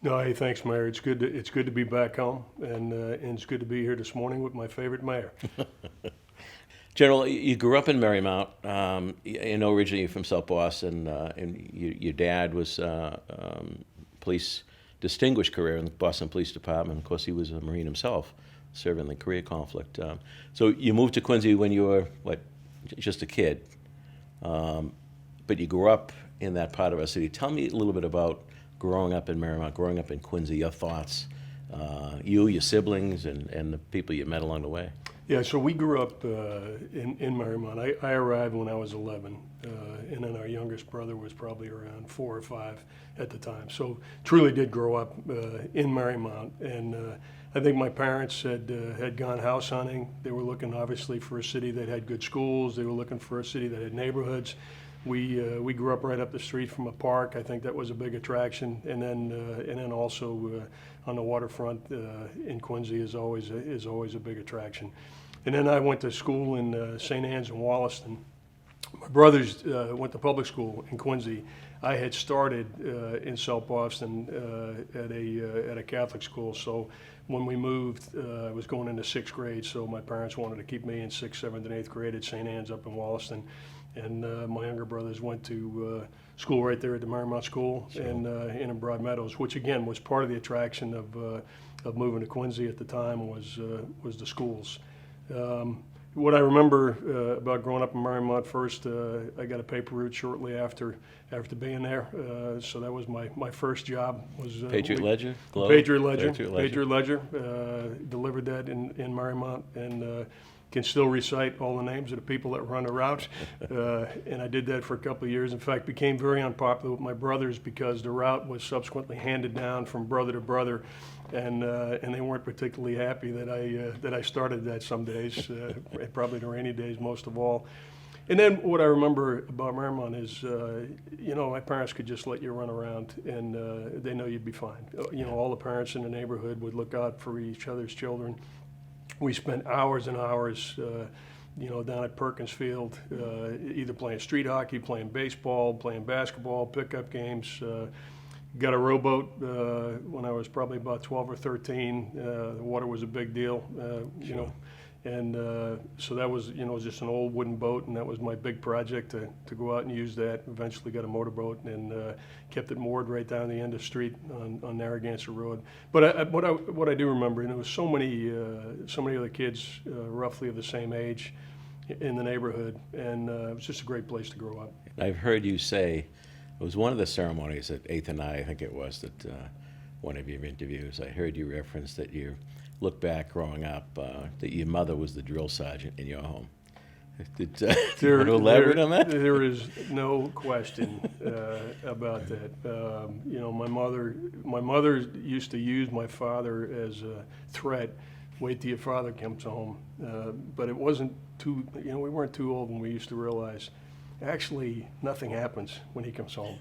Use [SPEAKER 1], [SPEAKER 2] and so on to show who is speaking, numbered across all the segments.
[SPEAKER 1] No, hey, thanks, Mayor. It's good to be back home, and it's good to be here this morning with my favorite mayor.
[SPEAKER 2] General, you grew up in Marymount. I know originally you're from South Boston, and your dad was police, distinguished career in the Boston Police Department. Of course, he was a Marine himself, serving in the Korea conflict. So you moved to Quincy when you were, what, just a kid. But you grew up in that part of our city. Tell me a little bit about growing up in Marymount, growing up in Quincy, your thoughts, your siblings, and the people you met along the way.
[SPEAKER 1] Yeah, so we grew up in Marymount. I arrived when I was 11, and then our youngest brother was probably around 4 or 5 at the time. So truly did grow up in Marymount, and I think my parents had gone house hunting. They were looking obviously for a city that had good schools. They were looking for a city that had neighborhoods. We grew up right up the street from a park. I think that was a big attraction, and then also on the waterfront in Quincy is always a big attraction. And then I went to school in St. Anne's and Wollaston. My brothers went to public school in Quincy. I had started in South Boston at a Catholic school. So when we moved, I was going into 6th grade. So my parents wanted to keep me in 6th, 7th, and 8th grade at St. Anne's up in Wollaston. And my younger brothers went to school right there at the Marymount School in Broad Meadows, which again was part of the attraction of moving to Quincy at the time was the schools. What I remember about growing up in Marymount, first I got a paper route shortly after being there, so that was my first job. Was
[SPEAKER 2] Patriot Ledger? Globe?
[SPEAKER 1] Patriot Ledger.
[SPEAKER 2] Patriot Ledger.
[SPEAKER 1] Patriot Ledger. Delivered that in Marymount, and can still recite all the names of the people that run the route. And I did that for a couple of years. In fact, became very unpopular with my brothers because the route was subsequently handed down from brother to brother, and they weren't particularly happy that I started that some days, probably the rainy days most of all. And then what I remember about Marymount is, my parents could just let you run around, and they know you'd be fine. All the parents in the neighborhood would look out for each other's children. We spent hours and hours, down at Perkins Field, either playing street hockey, playing baseball, playing basketball, pickup games. Got a rowboat when I was probably about 12 or 13. The water was a big deal,
[SPEAKER 2] Sure.
[SPEAKER 1] and so that was, just an old wooden boat, and that was my big project to go out and use that. Eventually got a motorboat and kept it moored right down the end of the street on Narragansett Road. But what I do remember, and there was so many other kids roughly of the same age in the neighborhood, and it was just a great place to grow up.
[SPEAKER 2] I've heard you say, it was one of the ceremonies at 8th and I think it was, that one of your interviews, I heard you reference that you look back growing up, that your mother was the drill sergeant in your home. Do you want to elaborate on that?
[SPEAKER 1] There is no question about that. My mother used to use my father as a threat. Wait till your father comes home. But it wasn't too, we weren't too old when we used to realize actually nothing happens when he comes home.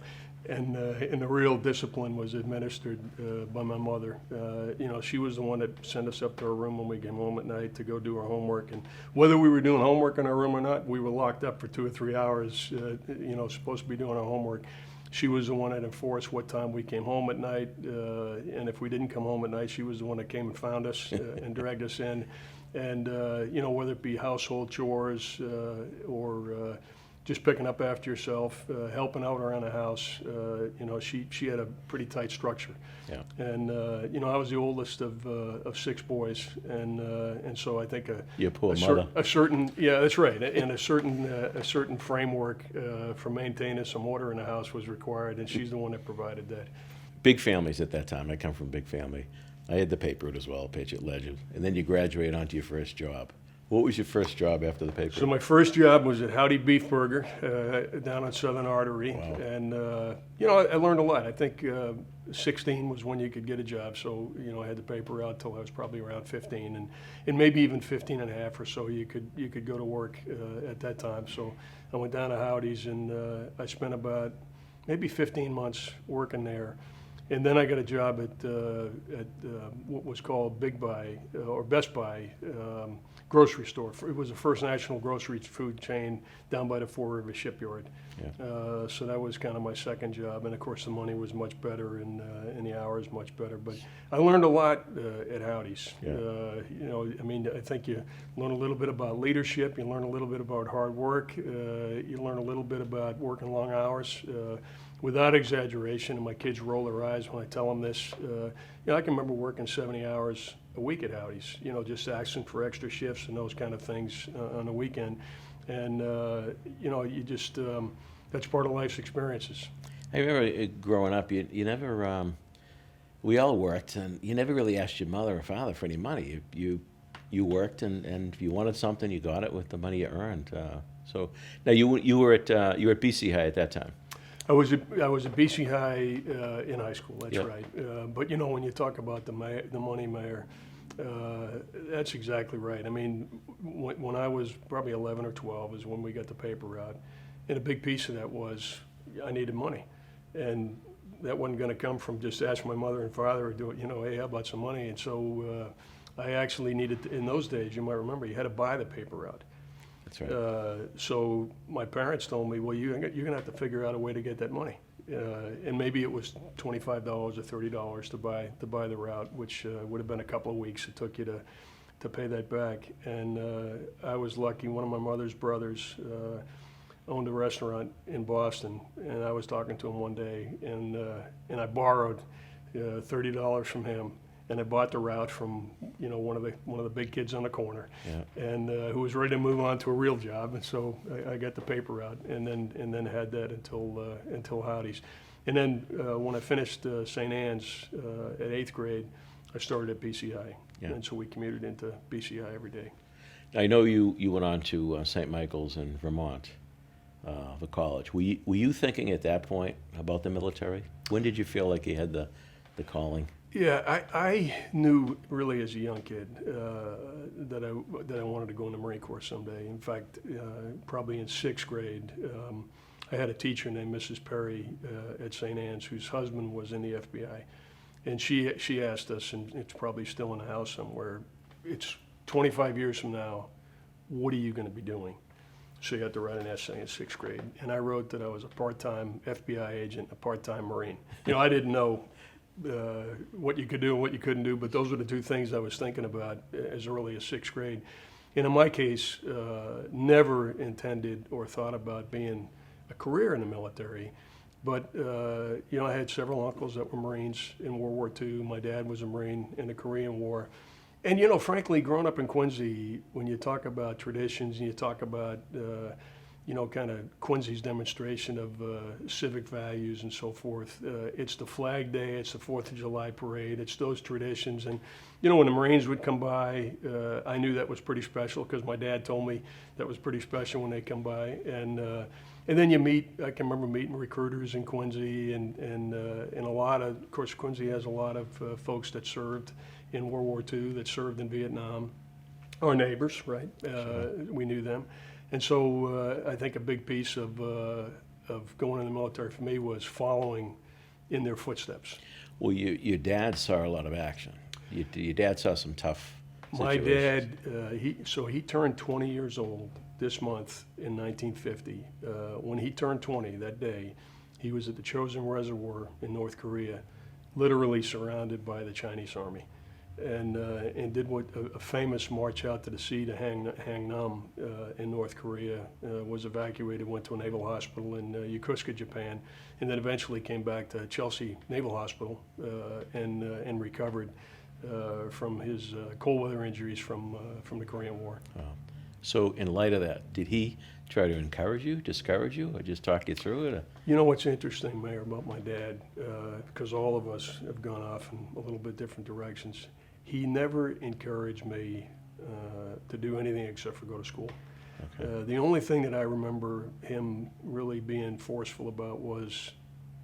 [SPEAKER 1] And the real discipline was administered by my mother. She was the one that sent us up to our room when we came home at night to go do our homework. And whether we were doing homework in our room or not, we were locked up for 2 or 3 hours, supposed to be doing our homework. She was the one that enforced what time we came home at night. And if we didn't come home at night, she was the one that came and found us and dragged us in. And, whether it be household chores or just picking up after yourself, helping out around the house. She had a pretty tight structure.
[SPEAKER 2] Yeah.
[SPEAKER 1] And I was the oldest of 6 boys, and so I think
[SPEAKER 2] Your poor mother.
[SPEAKER 1] a certain that's right, and a certain framework for maintaining some order in the house was required, and she's the one that provided that.
[SPEAKER 2] Big families at that time. I come from a big family. I had the paper route as well, Patriot Ledger, and then you graduate onto your first job. What was your first job after the paper?
[SPEAKER 1] So my first job was at Howdy Beef Burger down on Southern Artery.
[SPEAKER 2] Wow.
[SPEAKER 1] And, I learned a lot. I think 16 was when you could get a job. So, I had the paper out till I was probably around 15. And maybe even 15 and a half or so you could go to work at that time. So I went down to Howdy's and I spent about maybe 15 months working there. And then I got a job at what was called Big Buy or Best Buy grocery store. It was the first national grocery food chain down by the Four River Shipyard.
[SPEAKER 2] Yeah.
[SPEAKER 1] So that was kind of my second job, and of course the money was much better and the hours much better. But I learned a lot at Howdy's.
[SPEAKER 2] Yeah.
[SPEAKER 1] I mean, I think you learn a little bit about leadership, you learn a little bit about hard work, you learn a little bit about working long hours. Without exaggeration, and my kids roll their eyes when I tell them this, I can remember working 70 hours a week at Howdy's, just asking for extra shifts and those kind of things on the weekend. And, you just, that's part of life's experiences.
[SPEAKER 2] I remember growing up, you never, we all worked, and you never really asked your mother or father for any money. You worked, and if you wanted something, you got it with the money you earned. So now you were at BC High at that time.
[SPEAKER 1] I was at BC High in high school. That's
[SPEAKER 2] Yep.
[SPEAKER 1] right. But when you talk about the money, Mayor, that's exactly right. I mean, when I was probably 11 or 12 is when we got the paper route, and a big piece of that was I needed money, and that wasn't going to come from just asking my mother and father or do it. Hey, how about some money? And so I actually needed in those days. You might remember you had to buy the paper route.
[SPEAKER 2] That's right.
[SPEAKER 1] So my parents told me, well, you're going to have to figure out a way to get that money. And maybe it was $25 or $30 to buy the route, which would have been a couple of weeks. It took you to pay that back. And I was lucky. One of my mother's brothers owned a restaurant in Boston, and I was talking to him one day, and I borrowed $30 from him. And I bought the route from one of the big kids on the corner,
[SPEAKER 2] Yeah.
[SPEAKER 1] and who was ready to move on to a real job. And so I got the paper route, and then had that until Howdy's. And then when I finished St. Anne's at 8th grade, I started at BC High,
[SPEAKER 2] Yeah.
[SPEAKER 1] and so we commuted into BC High every day.
[SPEAKER 2] I know you went on to St. Michael's in Vermont, the college. Were you thinking at that point about the military? When did you feel like you had the calling?
[SPEAKER 1] Yeah, I knew really as a young kid that I wanted to go in the Marine Corps someday. In fact, probably in 6th grade, I had a teacher named Mrs. Perry at St. Anne's whose husband was in the FBI. And she asked us, and it's probably still in the house somewhere, it's 25 years from now, what are you going to be doing? So you had to write an essay in 6th grade. And I wrote that I was a part-time FBI agent, a part-time Marine. I didn't know what you could do and what you couldn't do, but those were the two things I was thinking about as early as 6th grade. And in my case, never intended or thought about being a career in the military. But, I had several uncles that were Marines in World War II. My dad was a Marine in the Korean War. And, frankly, growing up in Quincy, when you talk about traditions and you talk about kind of Quincy's demonstration of civic values and so forth. It's the Flag Day, it's the 4th of July parade, it's those traditions. And, when the Marines would come by, I knew that was pretty special because my dad told me that was pretty special when they come by. And then you I can remember meeting recruiters in Quincy and a lot of course, Quincy has a lot of folks that served in World War II, that served in Vietnam. Our neighbors, right? We knew them. And so I think a big piece of going in the military for me was following in their footsteps.
[SPEAKER 2] Well, your dad saw a lot of action. Your dad saw some tough
[SPEAKER 1] My
[SPEAKER 2] situations.
[SPEAKER 1] dad, he turned 20 years old this month in 1950. When he turned 20 that day, he was at the Chosin Reservoir in North Korea, literally surrounded by the Chinese army. And did what a famous march out to the sea to Hangnam in North Korea, was evacuated, went to a naval hospital in Yokosuka, Japan, and then eventually came back to Chelsea Naval Hospital and recovered from his cold weather injuries from the Korean War.
[SPEAKER 2] So in light of that, did he try to encourage you, discourage you, or just talk you through it?
[SPEAKER 1] You know what's interesting, Mayor, about my dad, because all of us have gone off in a little bit different directions. He never encouraged me to do anything except for go to school.
[SPEAKER 2] Okay.
[SPEAKER 1] The only thing that I remember him really being forceful about was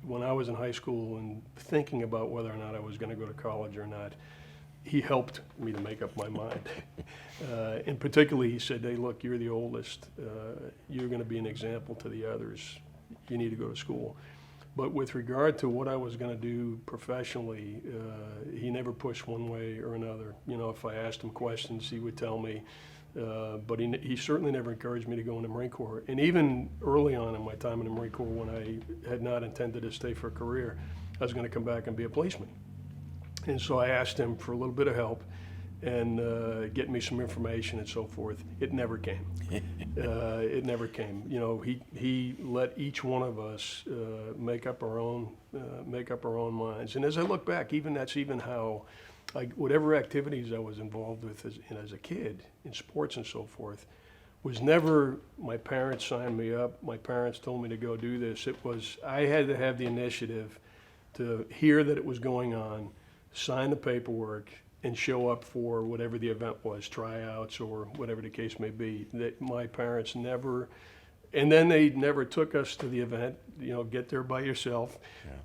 [SPEAKER 1] when I was in high school and thinking about whether or not I was going to go to college or not. He helped me to make up my mind. And particularly, he said, hey, look, you're the oldest. You're going to be an example to the others. You need to go to school. But with regard to what I was going to do professionally, he never pushed one way or another. If I asked him questions, he would tell me, But he certainly never encouraged me to go in the Marine Corps. And even early on in my time in the Marine Corps, when I had not intended to stay for a career, I was going to come back and be a policeman. And so I asked him for a little bit of help and get me some information and so forth. It never came. It never came. You know, he let each one of us make up our own minds. And as I look back, that's even how, whatever activities I was involved with as a kid in sports and so forth, was never my parents signed me up. My parents told me to go do this. It was I had to have the initiative to hear that it was going on, sign the paperwork, and show up for whatever the event was, tryouts or whatever the case may be. That my parents never, and then they never took us to the event, you know, get there by yourself.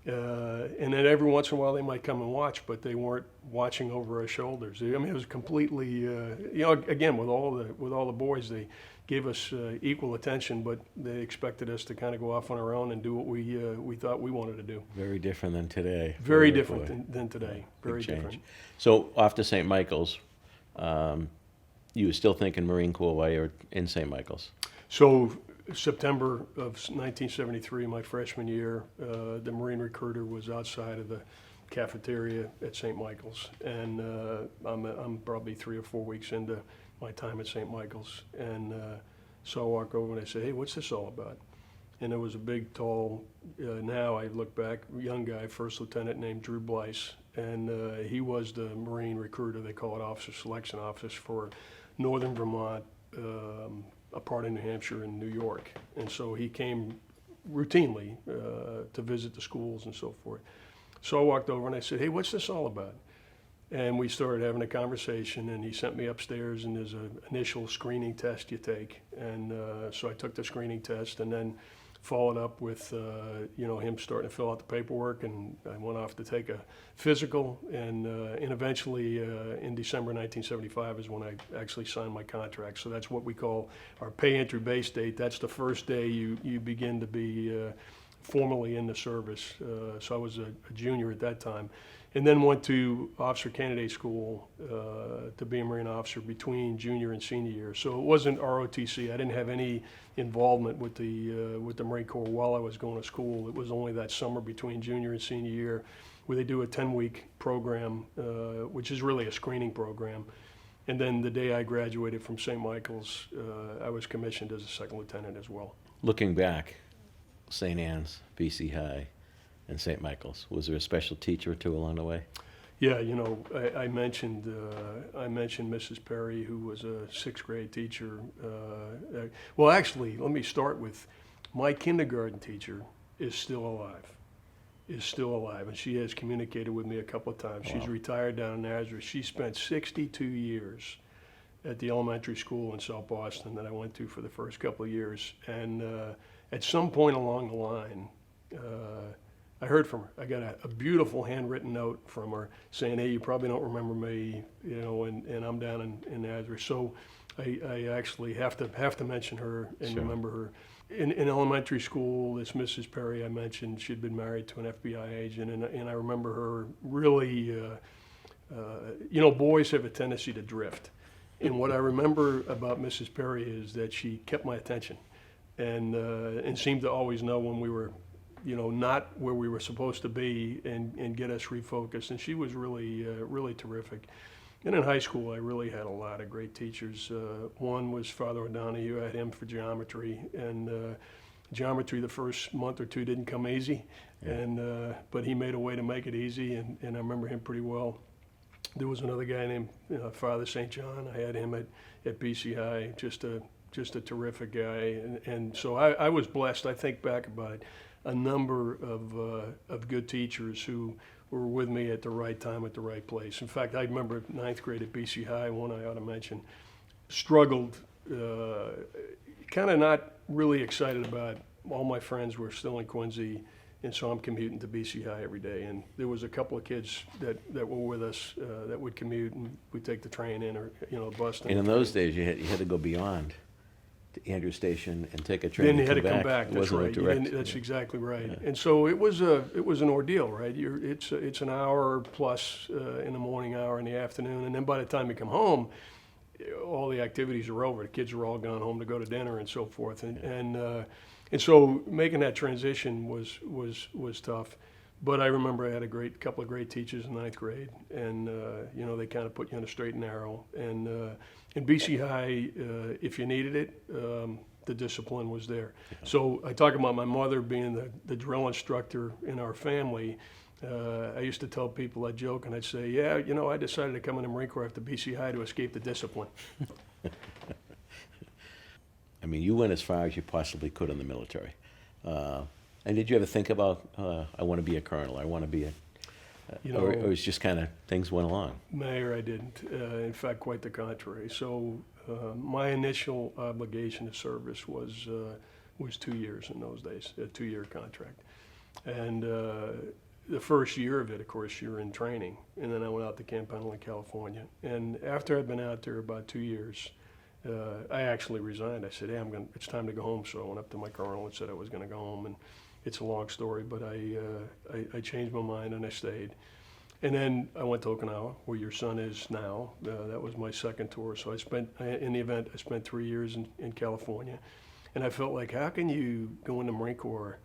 [SPEAKER 1] Yeah. And then every once in a while they might come and watch, but they weren't watching over our shoulders. I mean, it was completely, you know, again, with all the boys, they gave us equal attention, but they expected us to kind of go off on our own and do what we thought we wanted to do.
[SPEAKER 2] Very different than today.
[SPEAKER 1] Very different than today. Very
[SPEAKER 2] Big change.
[SPEAKER 1] Different.
[SPEAKER 2] So off to St. Michael's, you were still thinking Marine Corps while you were in St. Michael's?
[SPEAKER 1] So September of 1973, my freshman year, the Marine recruiter was outside of the cafeteria at St. Michael's, and I'm probably 3 or 4 weeks into my time at St. Michael's, and so I walk over and I say, "Hey, what's this all about?" And there was a big, tall, now I look back, young guy, first lieutenant named Drew Blyce, and he was the Marine recruiter, they call it Officer Selection Office for Northern Vermont, a part of New Hampshire and New York. And so he came routinely to visit the schools and so forth. So I walked over and I said, "Hey, what's this all about?" And we started having a conversation, and he sent me upstairs, and there's an initial screening test you take. And so I took the screening test and then followed up with, you know, him starting to fill out the paperwork, and I went off to take a physical, and eventually in December 1975 is when I actually signed my contract. So that's what we call our pay entry base date. That's the first day you begin to be formally in the service. So I was a junior at that time. And then went to officer candidate school to be a Marine officer between junior and senior year. So it wasn't ROTC. I didn't have any involvement with the Marine Corps while I was going to school. It was only that summer between junior and senior year where they do a 10-week program, which is really a screening program. And then the day I graduated from St. Michael's, I was commissioned as a second lieutenant as well.
[SPEAKER 2] Looking back, St. Anne's, BC High, and St. Michael's, was there a special teacher or two along the way?
[SPEAKER 1] Yeah, you know, I mentioned Mrs. Perry, who was a 6th grade teacher. Well, actually, let me start with my kindergarten teacher is still alive, and she has communicated with me a couple of times. Wow. She's retired down in Nazareth. She spent 62 years at the elementary school in South Boston that I went to for the first couple of years, and at some point along the line, I heard from her. I got a beautiful handwritten note from her saying, "Hey, you probably don't remember me, you know, and I'm down in Nazareth." So I actually have to mention her and
[SPEAKER 2] Sure.
[SPEAKER 1] remember her. In elementary school, this Mrs. Perry I mentioned, she'd been married to an FBI agent, and I remember her really, you know, boys have a tendency to drift. And what I remember about Mrs. Perry is that she kept my attention and seemed to always know when we were, you know, not where we were supposed to be, and get us refocused. And she was really terrific. And in high school, I really had a lot of great teachers. One was Father O'Donohue. I had him for geometry, and geometry the first month or two didn't come easy, yeah. But he made a way to make it easy, and I remember him pretty well. There was another guy named Father St. John. I had him at BC High, just a terrific guy. And so I was blessed. I think back about it, a number of good teachers who were with me at the right time, at the right place. In fact, I remember 9th grade at BC High, one I ought to mention, struggled, kind of not really excited about, all my friends were still in Quincy, and so I'm commuting to BC High every day. And there was a couple of kids that were with us that would commute, and we'd take the train in, or, you know, bus.
[SPEAKER 2] And in those days, you had to go beyond to Andrew Station and take a train.
[SPEAKER 1] Then you
[SPEAKER 2] and
[SPEAKER 1] had to come
[SPEAKER 2] back.
[SPEAKER 1] back. That's right. That's exactly right. Yeah. And so it was an ordeal, right? It's an hour plus in the morning, hour in the afternoon, and then by the time you come home, all the activities are over. The kids are all gone home to go to dinner and so forth. And so making that transition was tough. But I remember I had a couple of great teachers in ninth grade, and they kind of put you on a straight and narrow. And in BC High, if you needed it, the discipline was there. Yeah. So I talk about my mother being the drill instructor in our family. I used to tell people, I'd joke and I'd say, yeah, I decided to come in the Marine Corps after BC High to escape the discipline.
[SPEAKER 2] I mean, you went as far as you possibly could in the military. And did you ever think about, I want to be a colonel, I want to be a, or it was just kind of things went along?
[SPEAKER 1] Mayor, I didn't. In fact, quite the contrary. So my initial obligation of service was 2 years in those days, a 2-year contract. And the first year of it, of course, you're in training. And then I went out to Camp Pendleton, California. And after I'd been out there about 2 years, I actually resigned. I said, hey, it's time to go home. So I went up to my colonel and said I was going to go home. And it's a long story, but I changed my mind and I stayed. And then I went to Okinawa, where your son is now. That was my second tour. So I spent 3 years in California. And I felt like, how can you go in the Marine Corps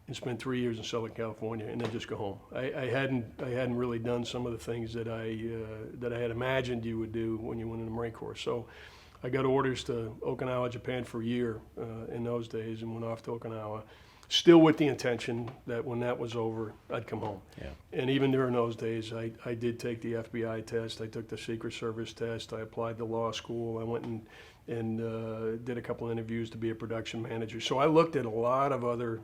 [SPEAKER 1] and spend 3 years in Southern California and then just go home? I hadn't really done some of the things that I had imagined you would do when you went in the Marine Corps. So I got orders to Okinawa, Japan for a year in those days, and went off to Okinawa, still with the intention that when that was over, I'd come home. Yeah. And even during those days, I did take the FBI test. I took the Secret Service test. I applied to law school. I went and did a couple interviews to be a production manager. So I looked at a lot of other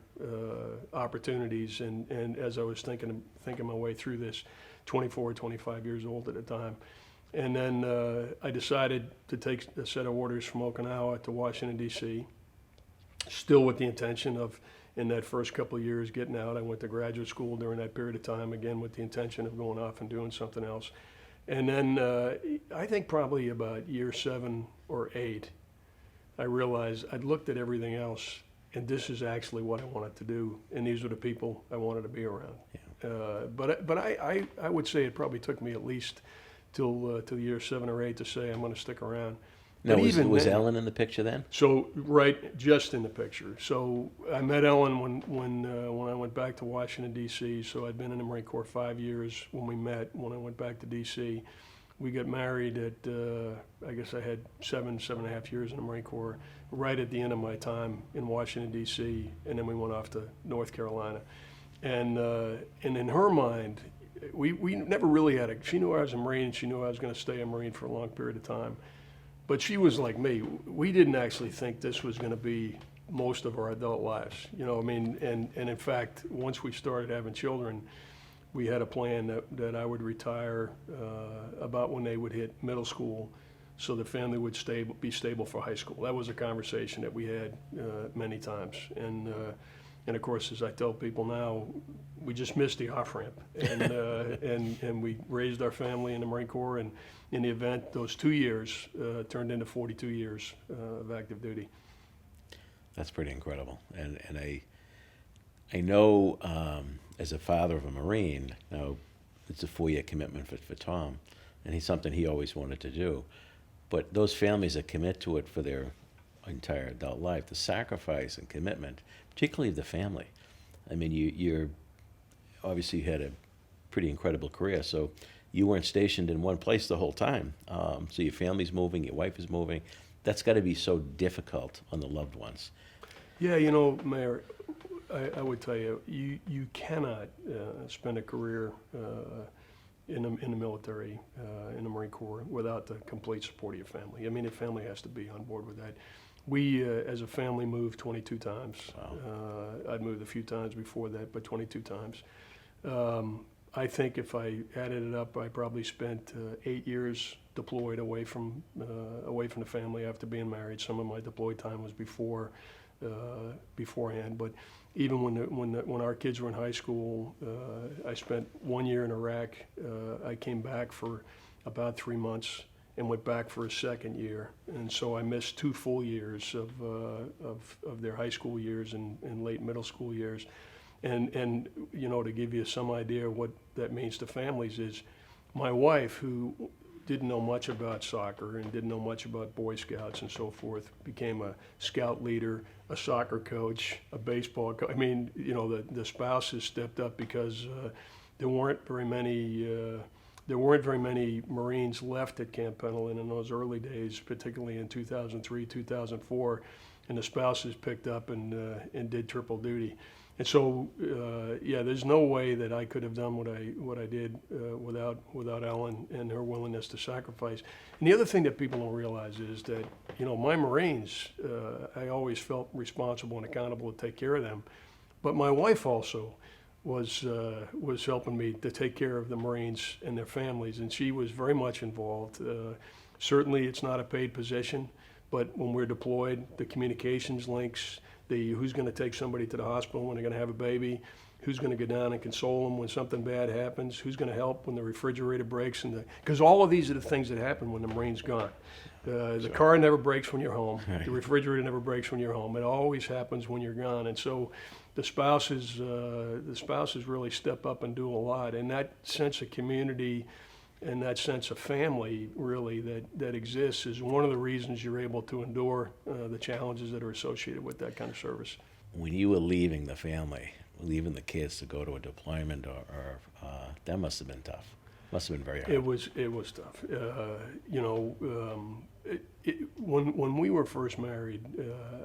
[SPEAKER 1] opportunities, and as I was thinking my way through this, 24, 25 years old at the time. And then I decided to take a set of orders from Okinawa to Washington, D.C., still with the intention of, in that first couple of years, getting out. I went to graduate school during that period of time, again, with the intention of going off and doing something else. And then I think probably about year 7 or 8, I realized I'd looked at everything else, and this is actually what I wanted to do, and these are the people I wanted to be around. Yeah. But I would say it probably took me at least till year 7 or 8 to say I'm going to stick around.
[SPEAKER 2] Now, was Ellen in the picture then?
[SPEAKER 1] So, right, just in the picture. So I met Ellen when I went back to Washington, D.C. So I'd been in the Marine Corps 5 years when we met. When I went back to D.C., we got married at, I guess I had 7.5 years in the Marine Corps, right at the end of my time in Washington, D.C., and then we went off to North Carolina. And in her mind, we never really had she knew I was a Marine, she knew I was going to stay a Marine for a long period of time. But she was like me. We didn't actually think this was going to be most of our adult lives. And in fact, once we started having children, we had a plan that I would retire about when they would hit middle school, so the family would be stable for high school. That was a conversation that we had many times. And of course, as I tell people now, we just missed the off-ramp. And we raised our family in the Marine Corps, and in the event, those 2 years turned into 42 years of active duty.
[SPEAKER 2] That's pretty incredible. And I know as a father of a Marine, now it's a 4-year commitment for Tom, and he's something he always wanted to do. But those families that commit to it for their entire adult life, the sacrifice and commitment, particularly the family. I mean, you're obviously had a pretty incredible career, so you weren't stationed in one place the whole time. So your family's moving, your wife is moving. That's got to be so difficult on the loved ones.
[SPEAKER 1] Yeah, Mayor, I would tell you, you cannot spend a career in the military, in the Marine Corps, without the complete support of your family. I mean, the family has to be on board with that. We, as a family, moved 22 times. Wow. I'd moved a few times before that, but 22 times. I think if I added it up, I probably spent 8 years deployed away from the family after being married. Some of my deployed time was beforehand, but even when our kids were in high school, I spent 1 year in Iraq. I came back for about 3 months and went back for a second year, and so I missed 2 full years of their high school years and late middle school years. And to give you some idea of what that means to families is, my wife, who didn't know much about soccer and didn't know much about Boy Scouts and so forth, became a scout leader, a soccer coach, a baseball coach. I mean, you know, the spouses stepped up because there weren't very many Marines left at Camp Pendleton in those early days, particularly in 2003, 2004, and the spouses picked up and did triple duty. And so, yeah, there's no way that I could have done what I did without Ellen and her willingness to sacrifice. And the other thing that people don't realize is that, you know, my Marines, I always felt responsible and accountable to take care of them, but my wife also was helping me to take care of the Marines and their families, and she was very much involved. Certainly, it's not a paid position, but when we're deployed, the communications links, who's going to take somebody to the hospital when they're going to have a baby, who's going to go down and console them when something bad happens, who's going to help when the refrigerator breaks, because all of these are the things that happen when the Marine's gone. The car never breaks when you're home.
[SPEAKER 2] Right.
[SPEAKER 1] The refrigerator never breaks when you're home. It always happens when you're gone. And so the spouses really step up and do a lot. And that sense of community and that sense of family really that exists is one of the reasons you're able to endure the challenges that are associated with that kind of service.
[SPEAKER 2] When you were leaving the family, leaving the kids to go to a deployment, or that must have been tough. Must have been very hard.
[SPEAKER 1] It was tough. You know, when we were first married,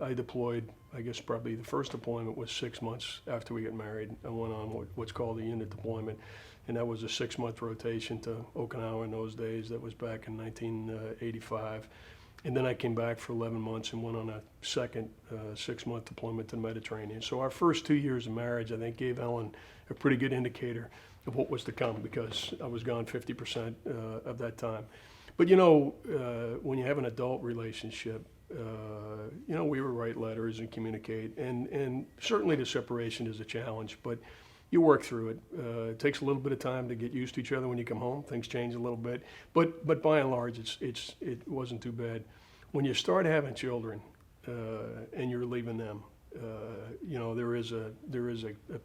[SPEAKER 1] I deployed. I guess probably the first deployment was 6 months after we got married. I went on what's called a unit deployment, and that was a 6-month rotation to Okinawa in those days. That was back in 1985. And then I came back for 11 months and went on a second 6-month deployment to the Mediterranean. So our first 2 years of marriage, I think, gave Ellen a pretty good indicator of what was to come, because I was gone 50% of that time. But you know, when you have an adult relationship, you know, we write letters and communicate, and certainly the separation is a challenge, but you work through it. It takes a little bit of time to get used to each other when you come home. Things change a little bit, but by and large, it wasn't too bad. When you start having children and you're leaving them, you know, there is a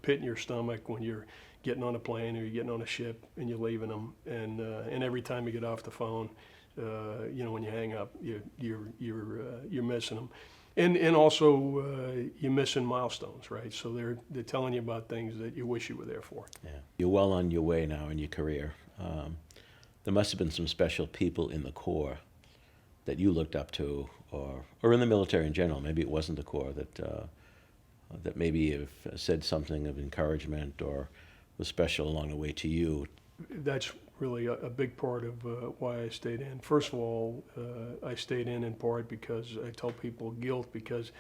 [SPEAKER 1] pit in your stomach when you're getting on a plane or you're getting on a ship and you're leaving them, and every time you get off the phone, you know, when you hang up, you're missing them. And also you're missing milestones, right? So they're telling you about things that you wish you were there for.
[SPEAKER 2] Yeah. You're well on your way now in your career. There must have been some special people in the Corps that you looked up to, or in the military in general. Maybe it wasn't the Corps that maybe have said something of encouragement or was special along the way to you.
[SPEAKER 1] That's really a big part of why I stayed in. First of all, I stayed in part because I tell people guilt, because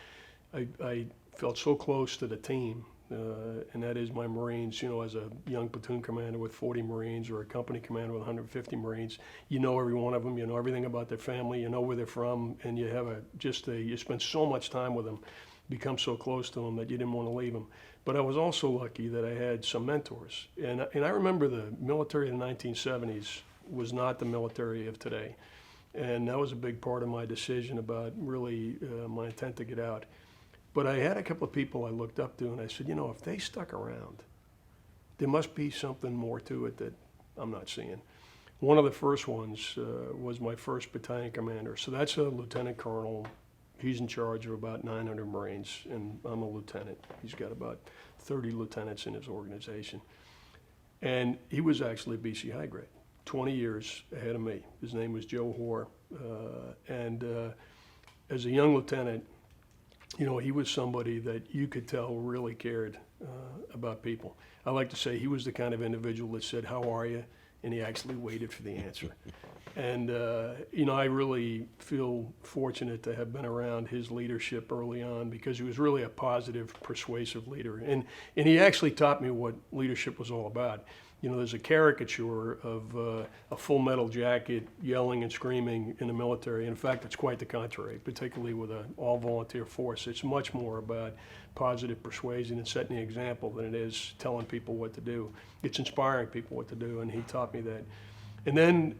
[SPEAKER 1] I felt so close to the team, and that is my Marines. You know, as a young platoon commander with 40 Marines or a company commander with 150 Marines, you know every one of them, you know everything about their family, you know where they're from, and you have you spend so much time with them, become so close to them that you didn't want to leave them. But I was also lucky that I had some mentors. And I remember the military of the 1970s was not the military of today. And that was a big part of my decision about really my intent to get out. But I had a couple of people I looked up to, and I said, you know, if they stuck around, there must be something more to it that I'm not seeing. One of the first ones was my first battalion commander. So that's a lieutenant colonel. He's in charge of about 900 Marines, and I'm a lieutenant. He's got about 30 lieutenants in his organization. And he was actually BC high grade, 20 years ahead of me. His name was Joe Hoare. And as a young lieutenant, you know, he was somebody that you could tell really cared about people. I like to say he was the kind of individual that said, "How are you?" And he actually waited for the answer. And, you know, I really feel fortunate to have been around his leadership early on, because he was really a positive, persuasive leader. And he actually taught me what leadership was all about. You know, there's a caricature of a full metal jacket yelling and screaming in the military. In fact, it's quite the contrary, particularly with an all-volunteer force. It's much more about positive persuasion and setting the example than it is telling people what to do. It's inspiring people what to do, and he taught me that. And then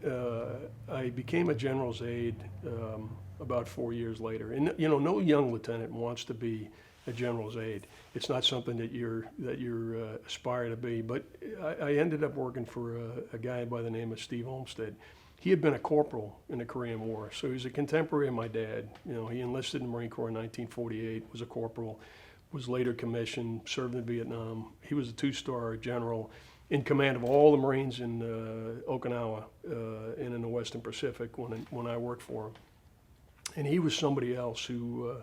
[SPEAKER 1] I became a general's aide about 4 years later. And you know, no young lieutenant wants to be a general's aide. It's not something that you're aspire to be. But I ended up working for a guy by the name of Steve Olmsted. he had been a corporal in the Korean War, so he was a contemporary of my dad. You know, he enlisted in the Marine Corps in 1948, was a corporal, was later commissioned, served in Vietnam. He was a 2-star general in command of all the Marines in Okinawa and in the Western Pacific when I worked for him. And he was somebody else who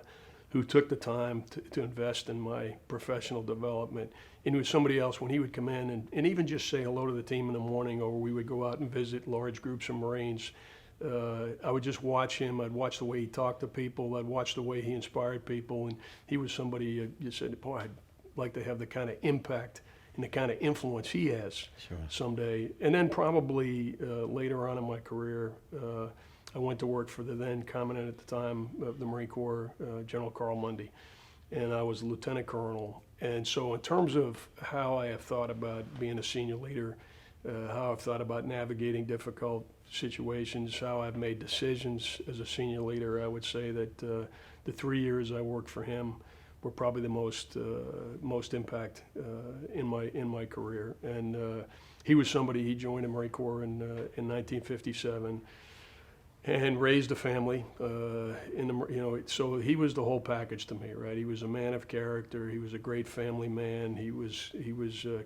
[SPEAKER 1] took the time to invest in my professional development. And he was somebody else when he would come in and even just say hello to the team in the morning, or we would go out and visit large groups of Marines. I would just watch him. I'd watch the way he talked to people. I'd watch the way he inspired people. And he was somebody you said, boy, I'd like to have the kind of impact and the kind of influence he has someday. And then probably later on in my career, I went to work for the then Commandant at the time of the Marine Corps, General Carl Mundy, and I was a lieutenant colonel. And so in terms of how I have thought about being a senior leader, how I've thought about navigating difficult situations, how I've made decisions as a senior leader, I would say that the 3 years I worked for him were probably the most impact in my career. And he was somebody, he joined the Marine Corps in 1957 and raised a family so he was the whole package to me, right? He was a man of character. He was a great family man. He was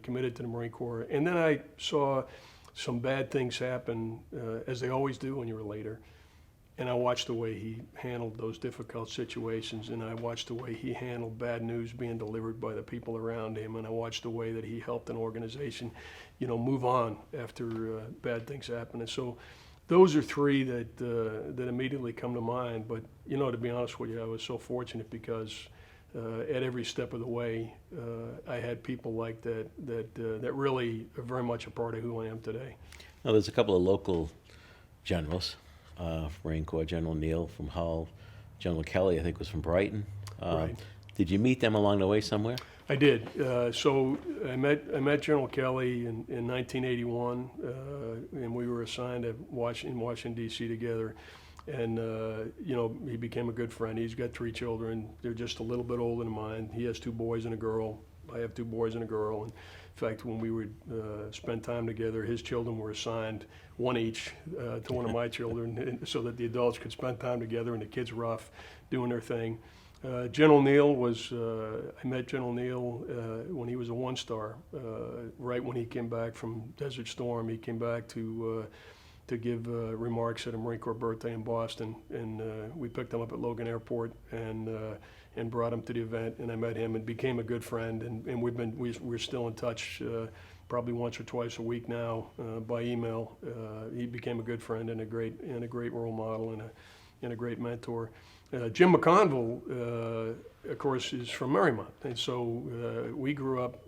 [SPEAKER 1] committed to the Marine Corps. And then I saw some bad things happen, as they always do when you're a leader. And I watched the way he handled those difficult situations, and I watched the way he handled bad news being delivered by the people around him, and I watched the way that he helped an organization, move on after bad things happen. And so those are three that immediately come to mind. But, to be honest with you, I was so fortunate because at every step of the way, I had people like that really are very much a part of who I am today.
[SPEAKER 2] Now, there's a couple of local generals. Marine Corps, General Neal from Hull, General Kelly, I think, was from Brighton.
[SPEAKER 1] Right.
[SPEAKER 2] Did you meet them along the way somewhere?
[SPEAKER 1] I did. So I met General Kelly in 1981, and we were assigned in Washington, D.C. together. And, he became a good friend. He's got 3 children. They're just a little bit older than mine. He has 2 boys and a girl. I have 2 boys and a girl. And in fact, when we would spend time together, his children were assigned one each to one of my children, so that the adults could spend time together and the kids were off doing their thing. General Neal I met General Neal when he was a 1-star. Right when he came back from Desert Storm, he came back to give remarks at a Marine Corps birthday in Boston, and we picked him up at Logan Airport and brought him to the event, and I met him and became a good friend, and we're still in touch probably once or twice a week now by email. He became a good friend and a great role model and a great mentor. Jim McConville, of course, is from Marymount, and so we grew up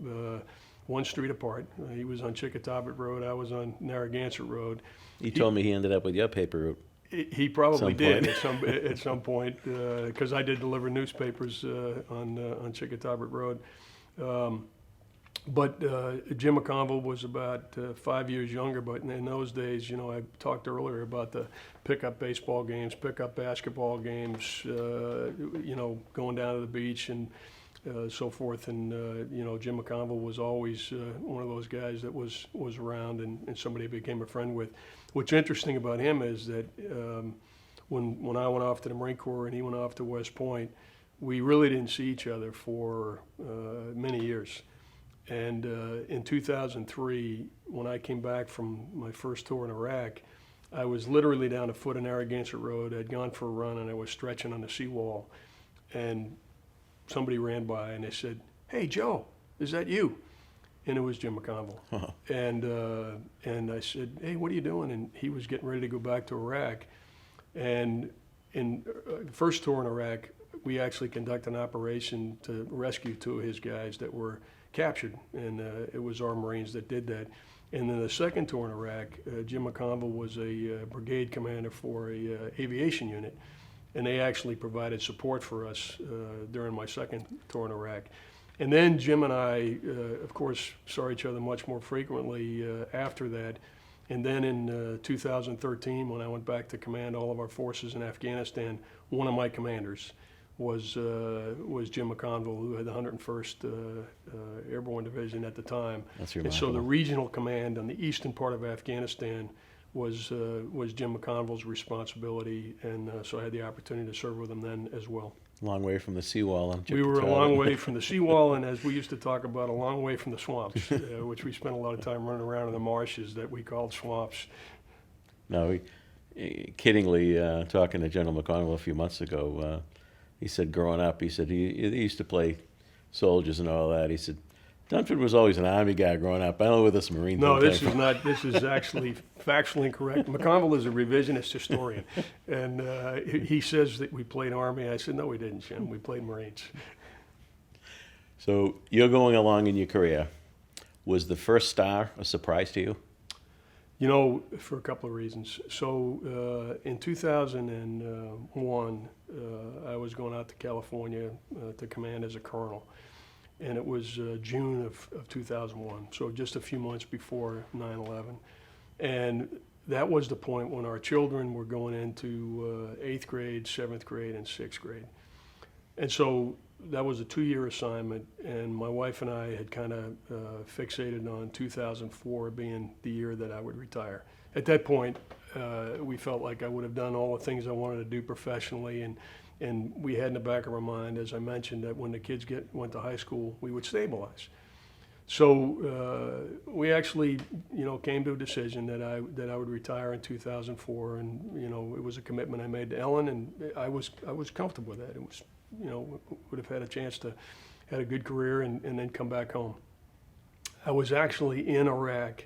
[SPEAKER 1] 1 street apart. He was on Chickatobit Road, I was on Narragansett Road.
[SPEAKER 2] You told me he ended up with your paper route.
[SPEAKER 1] He probably did at some point, because I did deliver newspapers on Chickatobit Road. But Jim McConville was about 5 years younger, but in those days, I talked earlier about the pickup baseball games, pickup basketball games, going down to the beach and so forth. And, Jim McConville was always one of those guys that was around and somebody I became a friend with. What's interesting about him is that when I went off to the Marine Corps and he went off to West Point, we really didn't see each other for many years. And in 2003, when I came back from my first tour in Iraq, I was literally down a foot of Narragansett Road. I'd gone for a run and I was stretching on the seawall. And somebody ran by and they said, "Hey, Joe, is that you?" And it was Jim McConville. Uh-huh. And I said, "Hey, what are you doing?" And he was getting ready to go back to Iraq. And in the first tour in Iraq, we actually conducted an operation to rescue 2 of his guys that were captured, and it was our Marines that did that. And then the second tour in Iraq, Jim McConville was a brigade commander for a aviation unit, and they actually provided support for us during my second tour in Iraq. And then Jim and I, of course, saw each other much more frequently after that. And then in 2013, when I went back to command all of our forces in Afghanistan, one of my commanders was Jim McConville, who had the 101st Airborne Division at the time.
[SPEAKER 2] That's remarkable.
[SPEAKER 1] And so the regional command on the eastern part of Afghanistan was Jim McConville's responsibility, and so I had the opportunity to serve with him then as well.
[SPEAKER 2] Long way from the seawall.
[SPEAKER 1] We were a long way from the seawall, and as we used to talk about, a long way from the swamps, which we spent a lot of time running around in the marshes that we called swamps.
[SPEAKER 2] No, kiddingly, talking to General McConville a few months ago, he said growing up, he said he used to play soldiers and all that. He said, Dunford was always an Army guy growing up. I don't know where this Marine
[SPEAKER 1] No,
[SPEAKER 2] thing
[SPEAKER 1] this
[SPEAKER 2] came
[SPEAKER 1] is
[SPEAKER 2] from.
[SPEAKER 1] not. This is actually factually incorrect. McConville is a revisionist historian, and he says that we played Army. I said, no, we didn't, Jim. We played Marines.
[SPEAKER 2] So you're going along in your career. Was the first star a surprise to you?
[SPEAKER 1] You know, for a couple of reasons. So in 2001, I was going out to California to command as a colonel. And it was June of 2001, so just a few months before 9/11. And that was the point when our children were going into 8th grade, 7th grade, and 6th grade. And so that was a 2-year assignment, and my wife and I had kind of fixated on 2004 being the year that I would retire. At that point, we felt like I would have done all the things I wanted to do professionally, and we had in the back of our mind, as I mentioned, that when the kids went to high school, we would stabilize. So we actually, came to a decision that I would retire in 2004, and it was a commitment I made to Ellen, and I was comfortable with that. It was, would have had a chance to had a good career and then come back home. I was actually in Iraq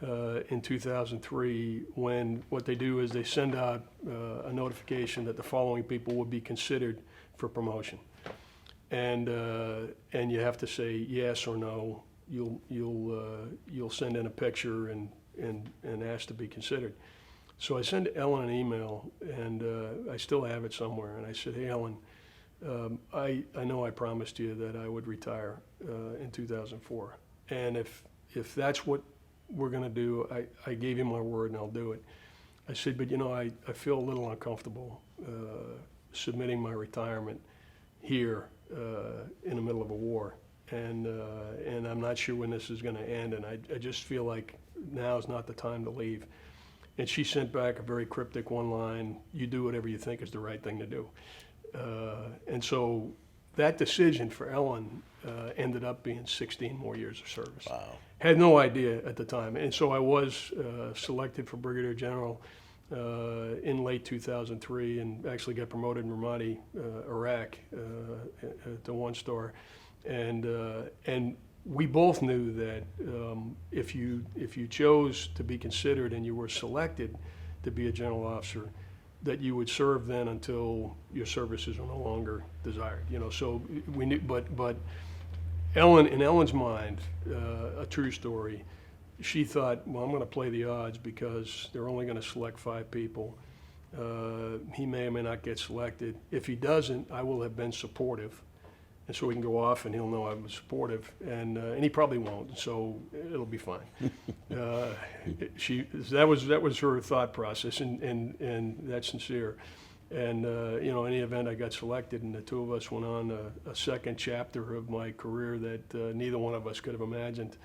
[SPEAKER 1] in 2003 when what they do is they send out a notification that the following people would be considered for promotion, and you have to say yes or no. You'll send in a picture and ask to be considered. So I sent Ellen an email, and I still have it somewhere. And I said, hey Ellen, I know I promised you that I would retire in 2004, and if that's what we're going to do, I gave you my word and I'll do it. I said, but I feel a little uncomfortable submitting my retirement here in the middle of a war, and I'm not sure when this is going to end, and I just feel like now is not the time to leave. And she sent back a very cryptic one line, you do whatever you think is the right thing to do. And so that decision for Ellen ended up being 16 more years of service.
[SPEAKER 2] Wow.
[SPEAKER 1] Had no idea at the time. And so I was selected for Brigadier General in late 2003 and actually got promoted in Ramadi, Iraq, to 1-star. And we both knew that if you chose to be considered and you were selected to be a general officer, that you would serve then until your services were no longer desired. So we knew, but Ellen, in Ellen's mind, a true story, she thought, well, I'm going to play the odds because they're only going to select 5 people. He may or may not get selected. If he doesn't, I will have been supportive. And so we can go off and he'll know I was supportive, and he probably won't, so it'll be fine. That was her thought process, and that's sincere. And in any event, I got selected, and the two of us went on a second chapter of my career that neither one of us could have imagined.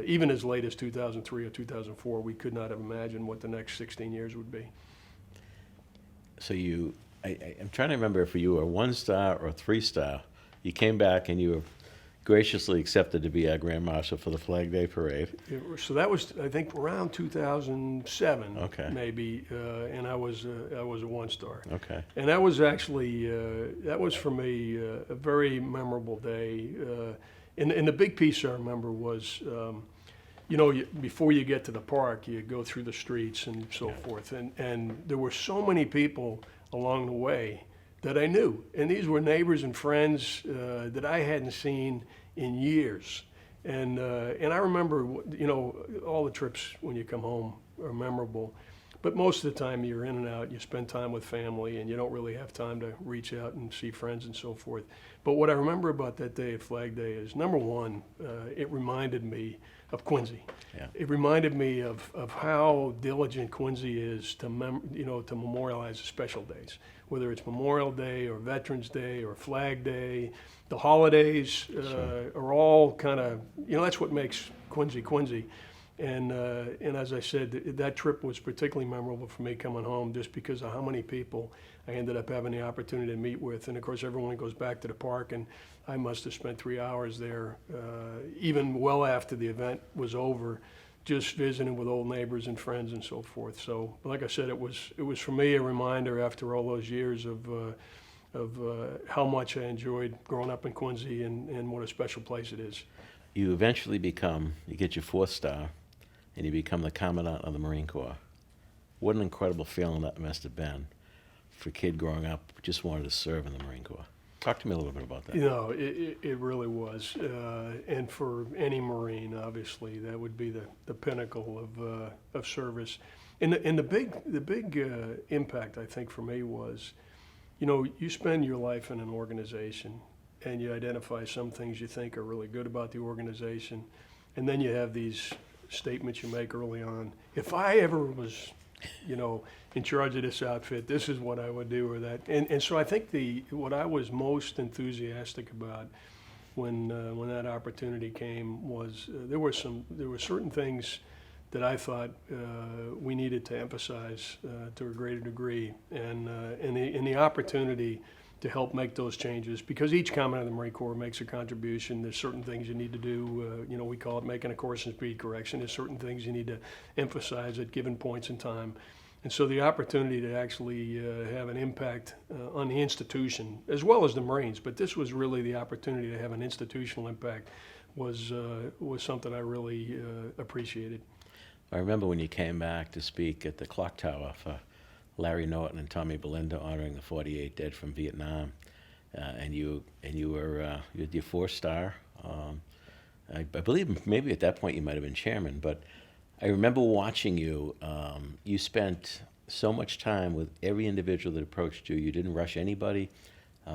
[SPEAKER 1] Even as late as 2003 or 2004, we could not have imagined what the next 16 years would be.
[SPEAKER 2] So I'm trying to remember if you were 1-star or 3-star. You came back and you were graciously accepted to be our Grand Marshal for the Flag Day Parade.
[SPEAKER 1] So that was, I think, around 2007,
[SPEAKER 2] Okay.
[SPEAKER 1] maybe, and I was a 1-star.
[SPEAKER 2] Okay.
[SPEAKER 1] And that was actually, that was for me a very memorable day. And the big piece I remember was, before you get to the park, you go through the streets and so forth. And there were so many people along the way that I knew. And these were neighbors and friends that I hadn't seen in years. And I remember, all the trips when you come home are memorable. But most of the time you're in and out, you spend time with family, and you don't really have time to reach out and see friends and so forth. But what I remember about that day at Flag Day is, number one, it reminded me of Quincy.
[SPEAKER 2] Yeah.
[SPEAKER 1] It reminded me of how diligent Quincy is to memorialize the special days, whether it's Memorial Day or Veterans Day or Flag Day. The holidays are all kind of, that's what makes Quincy Quincy. And as I said, that trip was particularly memorable for me coming home just because of how many people I ended up having the opportunity to meet with. And of course, everyone goes back to the park, and I must have spent 3 hours there, even well after the event was over, just visiting with old neighbors and friends and so forth. So, like I said, it was for me a reminder after all those years of how much I enjoyed growing up in Quincy and what a special place it is.
[SPEAKER 2] You eventually you get your 4th star, and you become the Commandant of the Marine Corps. What an incredible feeling that must have been for a kid growing up who just wanted to serve in the Marine Corps. Talk to me a little bit about that.
[SPEAKER 1] It really was. And for any Marine, obviously, that would be the pinnacle of service. And the big impact, I think, for me was, you spend your life in an organization and you identify some things you think are really good about the organization. And then you have these statements you make early on. If I ever was, in charge of this outfit, this is what I would do, or that. And so I think what I was most enthusiastic about when that opportunity came was there were certain things that I thought we needed to emphasize to a greater degree, and the opportunity to help make those changes, because each Commandant of the Marine Corps makes a contribution. There's certain things you need to do, we call it making a course and speed correction. There's certain things you need to emphasize at given points in time. And so the opportunity to actually have an impact on the institution, as well as the Marines, but this was really the opportunity to have an institutional impact, was something I really appreciated.
[SPEAKER 2] I remember when you came back to speak at the Clock Tower for Larry Norton and Tommy Belinda honoring the 48 dead from Vietnam, and you had your 4th star. I believe maybe at that point you might have been chairman, but I remember watching you. You spent so much time with every individual that approached you. You didn't rush anybody.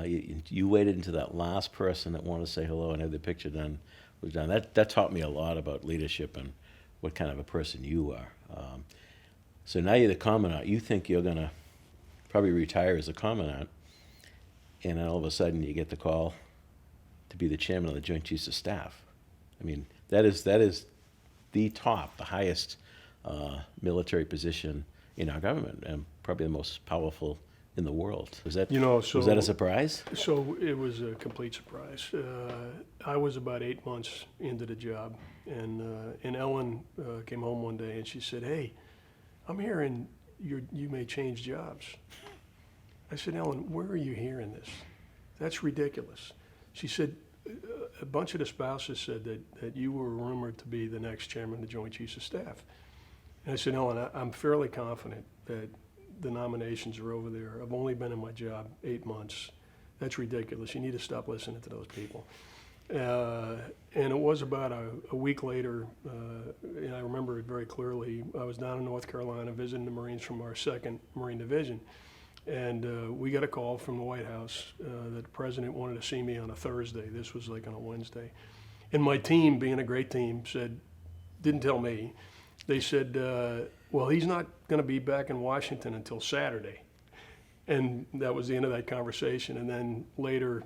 [SPEAKER 2] You waited until that last person that wanted to say hello and have the picture done was done. That taught me a lot about leadership and what kind of a person you are. So now you're the Commandant. You think you're going to probably retire as a Commandant, and then all of a sudden you get the call to be the Chairman of the Joint Chiefs of Staff. I mean, that is the top, the highest military position in our government, and probably the most powerful in the world. Was that a surprise?
[SPEAKER 1] So it was a complete surprise. I was about 8 months into the job, and Ellen came home one day and she said, "Hey, I'm hearing you may change jobs." I said, "Ellen, where are you hearing this? That's ridiculous." She said, "A bunch of the spouses said that you were rumored to be the next chairman of the Joint Chiefs of Staff." And I said, "Ellen, I'm fairly confident that the nominations are over there. I've only been in my job 8 months. That's ridiculous. You need to stop listening to those people." And it was about a week later, and I remember it very clearly. I was down in North Carolina visiting the Marines from our 2nd Marine Division, and we got a call from the White House that the president wanted to see me on a Thursday. This was like on a Wednesday. And my team, being a great team, didn't tell me. They said, "Well, he's not going to be back in Washington until Saturday." And that was the end of that conversation. And then later,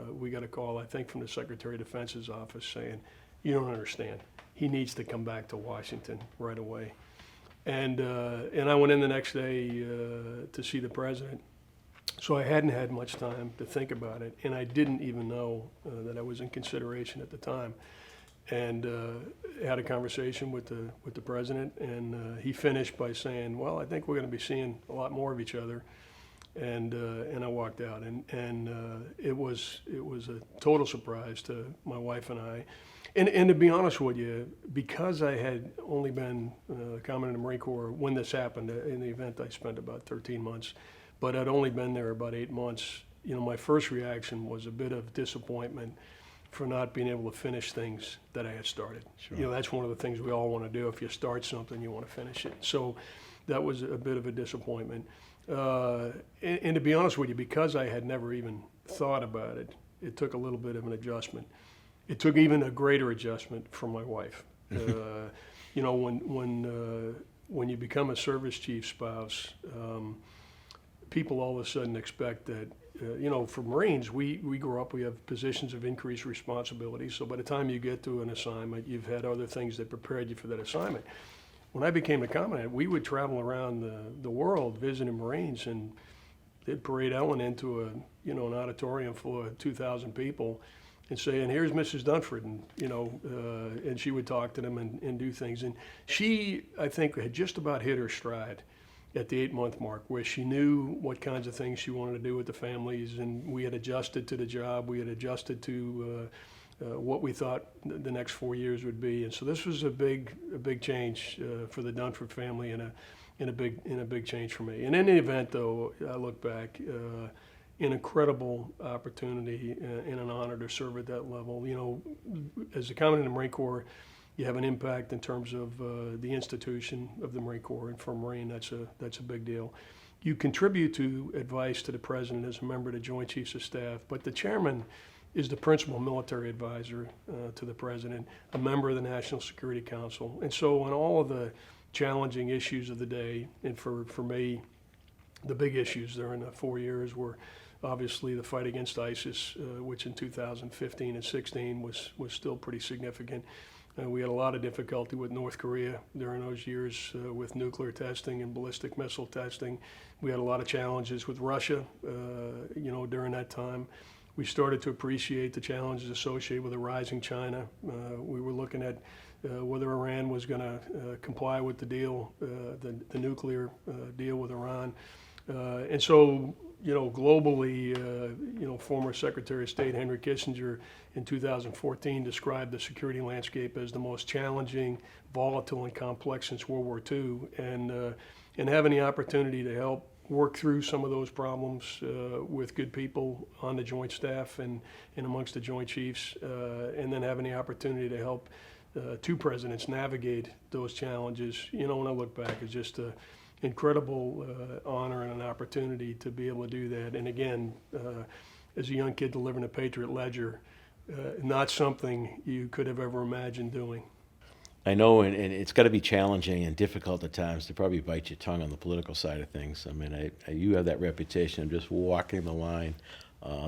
[SPEAKER 1] we got a call, I think, from the Secretary of Defense's office saying, "You don't understand. He needs to come back to Washington right away." And I went in the next day to see the president. So I hadn't had much time to think about it, and I didn't even know that I was in consideration at the time. And had a conversation with the president, and he finished by saying, "Well, I think we're going to be seeing a lot more of each other." And I walked out, and it was a total surprise to my wife and I. And to be honest with you, because I had only been Commandant in the Marine Corps when this happened, in the event I spent about 13 months, but I'd only been there about 8 months, my first reaction was a bit of disappointment for not being able to finish things that I had started.
[SPEAKER 2] Sure.
[SPEAKER 1] That's one of the things we all want to do. If you start something, you want to finish it. So that was a bit of a disappointment. And to be honest with you, because I had never even thought about it, it took a little bit of an adjustment. It took even a greater adjustment for my wife. When you become a service chief spouse, people all of a sudden expect that for Marines, we grow up, we have positions of increased responsibility. So by the time you get to an assignment, you've had other things that prepared you for that assignment. When I became the commandant, we would travel around the world visiting Marines, and they'd parade Ellen into an auditorium full of 2,000 people and say, and here's Mrs. Dunford, and she would talk to them and do things. And she, I think, had just about hit her stride at the 8-month mark, where she knew what kinds of things she wanted to do with the families, and we had adjusted to the job, we had adjusted to what we thought the next 4 years would be. And so this was a big change for the Dunford family, and a big change for me. In any event, though, I look back, an incredible opportunity and an honor to serve at that level. As a commandant in the Marine Corps, you have an impact in terms of the institution of the Marine Corps, and for a Marine, that's a big deal. You contribute to advice to the President as a member of the Joint Chiefs of Staff, but the Chairman is the principal military advisor to the President, a member of the National Security Council. And so on all of the challenging issues of the day, and for me, the big issues during the 4 years were obviously the fight against ISIS, which in 2015 and 16 was still pretty significant. We had a lot of difficulty with North Korea during those years with nuclear testing and ballistic missile testing. We had a lot of challenges with Russia, during that time. We started to appreciate the challenges associated with a rising China. We were looking at whether Iran was going to comply with the deal, the nuclear deal with Iran. And so, globally, former Secretary of State Henry Kissinger in 2014 described the security landscape as the most challenging, volatile, and complex since World War II. And having the opportunity to help work through some of those problems with good people on the Joint Staff and amongst the Joint Chiefs, and then having the opportunity to help two presidents navigate those challenges, when I look back, it's just an incredible honor and an opportunity to be able to do that. And again, as a young kid delivering a Patriot Ledger, not something you could have ever imagined doing.
[SPEAKER 2] I know, and it's got to be challenging and difficult at times to probably bite your tongue on the political side of things. I mean, you have that reputation of just walking the line,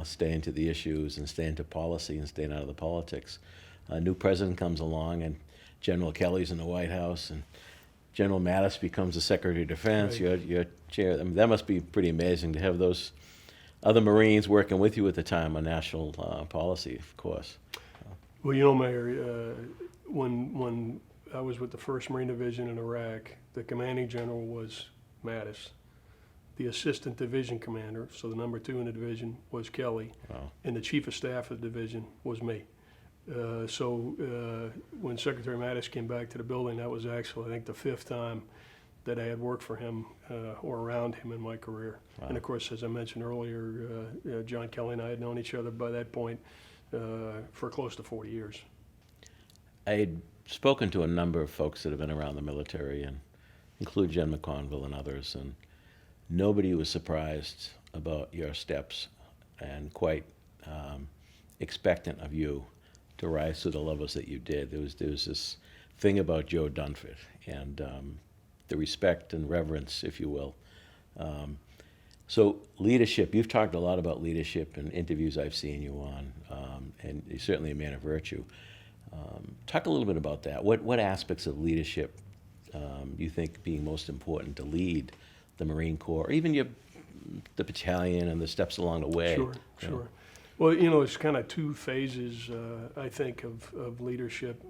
[SPEAKER 2] staying to the issues and staying to policy and staying out of the politics. A new president comes along, and General Kelly's in the White House, and General Mattis becomes the Secretary of Defense.
[SPEAKER 1] Right.
[SPEAKER 2] Your chair. I mean, that must be pretty amazing to have those other Marines working with you at the time on national policy, of course.
[SPEAKER 1] Well, Mayor, when I was with the 1st Marine Division in Iraq, the commanding general was Mattis. The assistant division commander, so the number 2 in the division, was Kelly.
[SPEAKER 2] Wow.
[SPEAKER 1] And the chief of staff of the division was me. So when Secretary Mattis came back to the building, that was actually, I think, the 5th time that I had worked for him or around him in my career.
[SPEAKER 2] Wow.
[SPEAKER 1] And of course, as I mentioned earlier, John Kelly and I had known each other by that point for close to 40 years.
[SPEAKER 2] I had spoken to a number of folks that have been around the military, and include Jen McConville and others, and nobody was surprised about your steps and quite expectant of you to rise to the levels that you did. There was this thing about Joe Dunford and the respect and reverence, if you will. So leadership, you've talked a lot about leadership in interviews I've seen you on, and you're certainly a man of virtue. Talk a little bit about that. What aspects of leadership you think being most important to lead the Marine Corps, or even the battalion and the steps along the way?
[SPEAKER 1] Sure. Well, it's kind of 2 phases, I think, of leadership.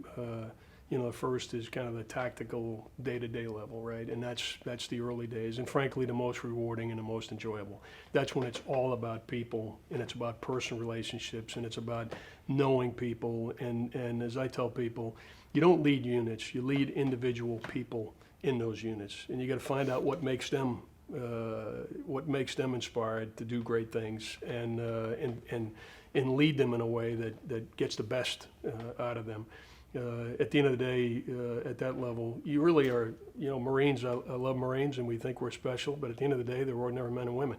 [SPEAKER 1] The first is kind of the tactical day-to-day level, right? And that's the early days, and frankly, the most rewarding and the most enjoyable. That's when it's all about people, and it's about personal relationships, and it's about knowing people. And as I tell people, you don't lead units, you lead individual people in those units, and you got to find out what makes them inspired to do great things, and lead them in a way that gets the best out of them. At the end of the day, at that level, you really are, Marines, I love Marines, and we think we're special, but at the end of the day, they're ordinary men and women.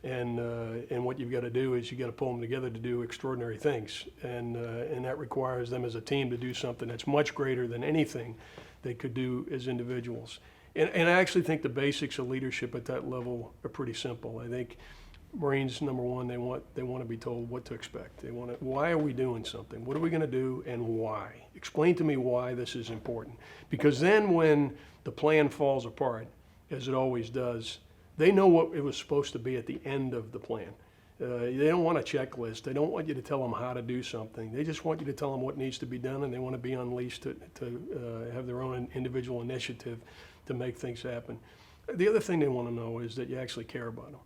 [SPEAKER 1] And what you've got to do is you got to pull them together to do extraordinary things. And that requires them as a team to do something that's much greater than anything they could do as individuals. And I actually think the basics of leadership at that level are pretty simple. I think Marines, number one, they want to be told what to expect. Why are we doing something? What are we going to do and why? Explain to me why this is important. Because then when the plan falls apart, as it always does, they know what it was supposed to be at the end of the plan. They don't want a checklist. They don't want you to tell them how to do something. They just want you to tell them what needs to be done, and they want to be unleashed to have their own individual initiative to make things happen. The other thing they want to know is that you actually care about them.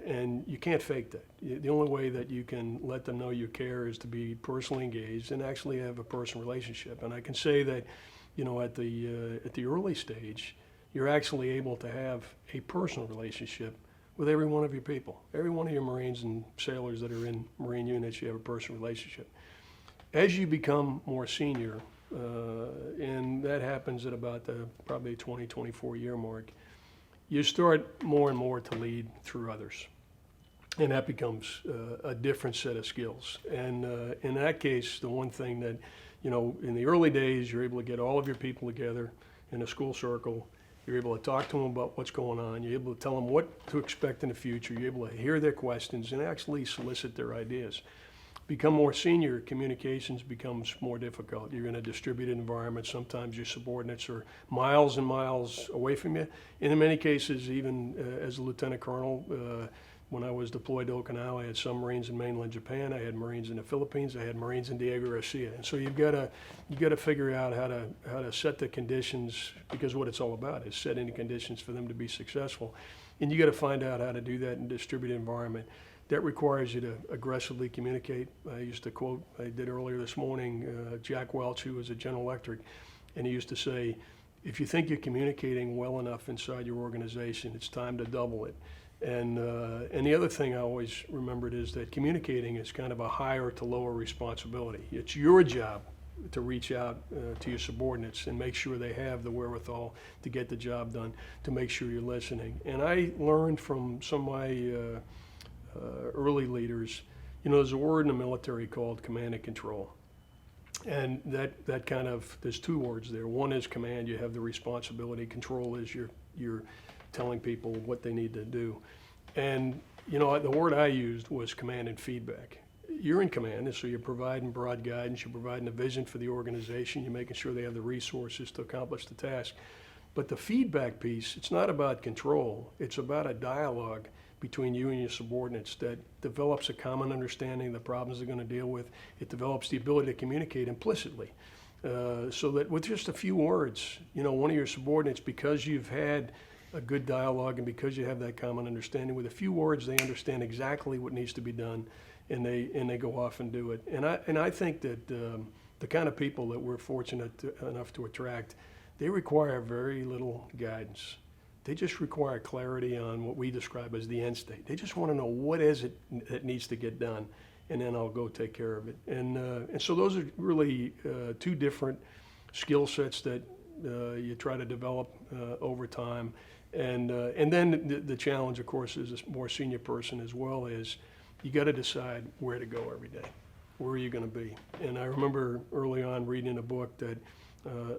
[SPEAKER 1] And you can't fake that. The only way that you can let them know you care is to be personally engaged and actually have a personal relationship. And I can say that, at the early stage, you're actually able to have a personal relationship with every one of your people. Every one of your Marines and sailors that are in Marine units, you have a personal relationship. As you become more senior, and that happens at about the probably 20, 24 year mark, you start more and more to lead through others. And that becomes a different set of skills. And in that case, the one thing that, in the early days, you're able to get all of your people together in a school circle. You're able to talk to them about what's going on. You're able to tell them what to expect in the future. You're able to hear their questions and actually solicit their ideas. Become more senior, communications becomes more difficult. You're in a distributed environment. Sometimes your subordinates are miles and miles away from you. And in many cases, even as a lieutenant colonel, when I was deployed to Okinawa, I had some Marines in mainland Japan. I had Marines in the Philippines. I had Marines in Diego Garcia. And so you've got to figure out how to set the conditions, because what it's all about is setting the conditions for them to be successful. And you got to find out how to do that in a distributed environment. That requires you to aggressively communicate. I used to quote, I did earlier this morning, Jack Welch, who was at General Electric, and he used to say, if you think you're communicating well enough inside your organization, it's time to double it. And the other thing I always remembered is that communicating is kind of a higher to lower responsibility. It's your job to reach out to your subordinates and make sure they have the wherewithal to get the job done, to make sure you're listening. And I learned from some of my early leaders, there's a word in the military called command and control. And that kind of, there's two words there. One is command, you have the responsibility. Control is you're telling people what they need to do. And, the word I used was command and feedback. You're in command, and so you're providing broad guidance, you're providing a vision for the organization, you're making sure they have the resources to accomplish the task. But the feedback piece, it's not about control, it's about a dialogue between you and your subordinates that develops a common understanding of the problems they're going to deal with. It develops the ability to communicate implicitly. So that with just a few words, one of your subordinates, because you've had a good dialogue and because you have that common understanding, with a few words they understand exactly what needs to be done, and they go off and do it. And I think that the kind of people that we're fortunate enough to attract, they require very little guidance. They just require clarity on what we describe as the end state. They just want to know what is it that needs to get done, and then I'll go take care of it. And so those are really two different skill sets that you try to develop over time. And then the challenge, of course, as a more senior person as well, is you got to decide where to go every day. Where are you going to be? And I remember early on reading a book that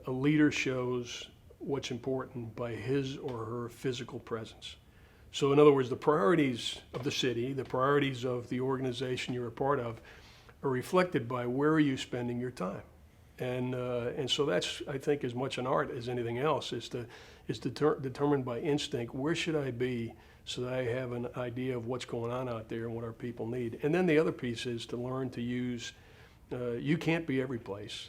[SPEAKER 1] a leader shows what's important by his or her physical presence. So in other words, the priorities of the city, the priorities of the organization you're a part of, are reflected by where are you spending your time. And so that's, I think, as much an art as anything else, is determined by instinct. Where should I be so that I have an idea of what's going on out there and what our people need? And then the other piece is to learn to use, you can't be every place.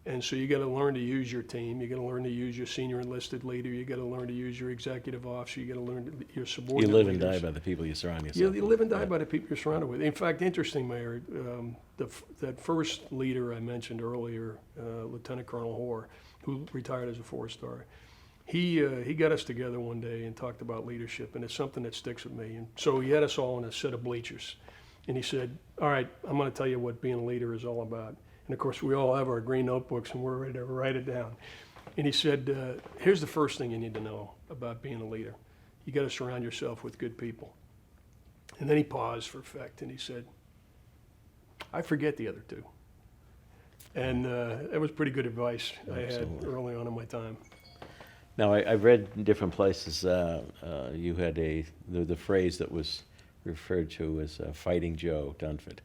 [SPEAKER 1] And so you got to learn to use your team. You got to learn to use your senior enlisted leader. You got to learn to use your executive officer. You got to learn your subordinate.
[SPEAKER 2] You live and
[SPEAKER 1] leaders.
[SPEAKER 2] die by the people you surround yourself with.
[SPEAKER 1] You live and die by the people you're surrounded with. In fact, interesting, Mayor, that first leader I mentioned earlier, Lieutenant Colonel Hoare, who retired as a 4-star, he got us together one day and talked about leadership, and it's something that sticks with me. And so he had us all in a set of bleachers, and he said, "All right, I'm going to tell you what being a leader is all about." And of course, we all have our green notebooks and we're ready to write it down. And he said, here's the first thing you need to know about being a leader. You got to surround yourself with good people. And then he paused for effect and he said, I forget the other two. And that was pretty good advice I had early on in my time.
[SPEAKER 2] Now, I've read in different places you had the phrase that was referred to as Fighting Joe Dunford.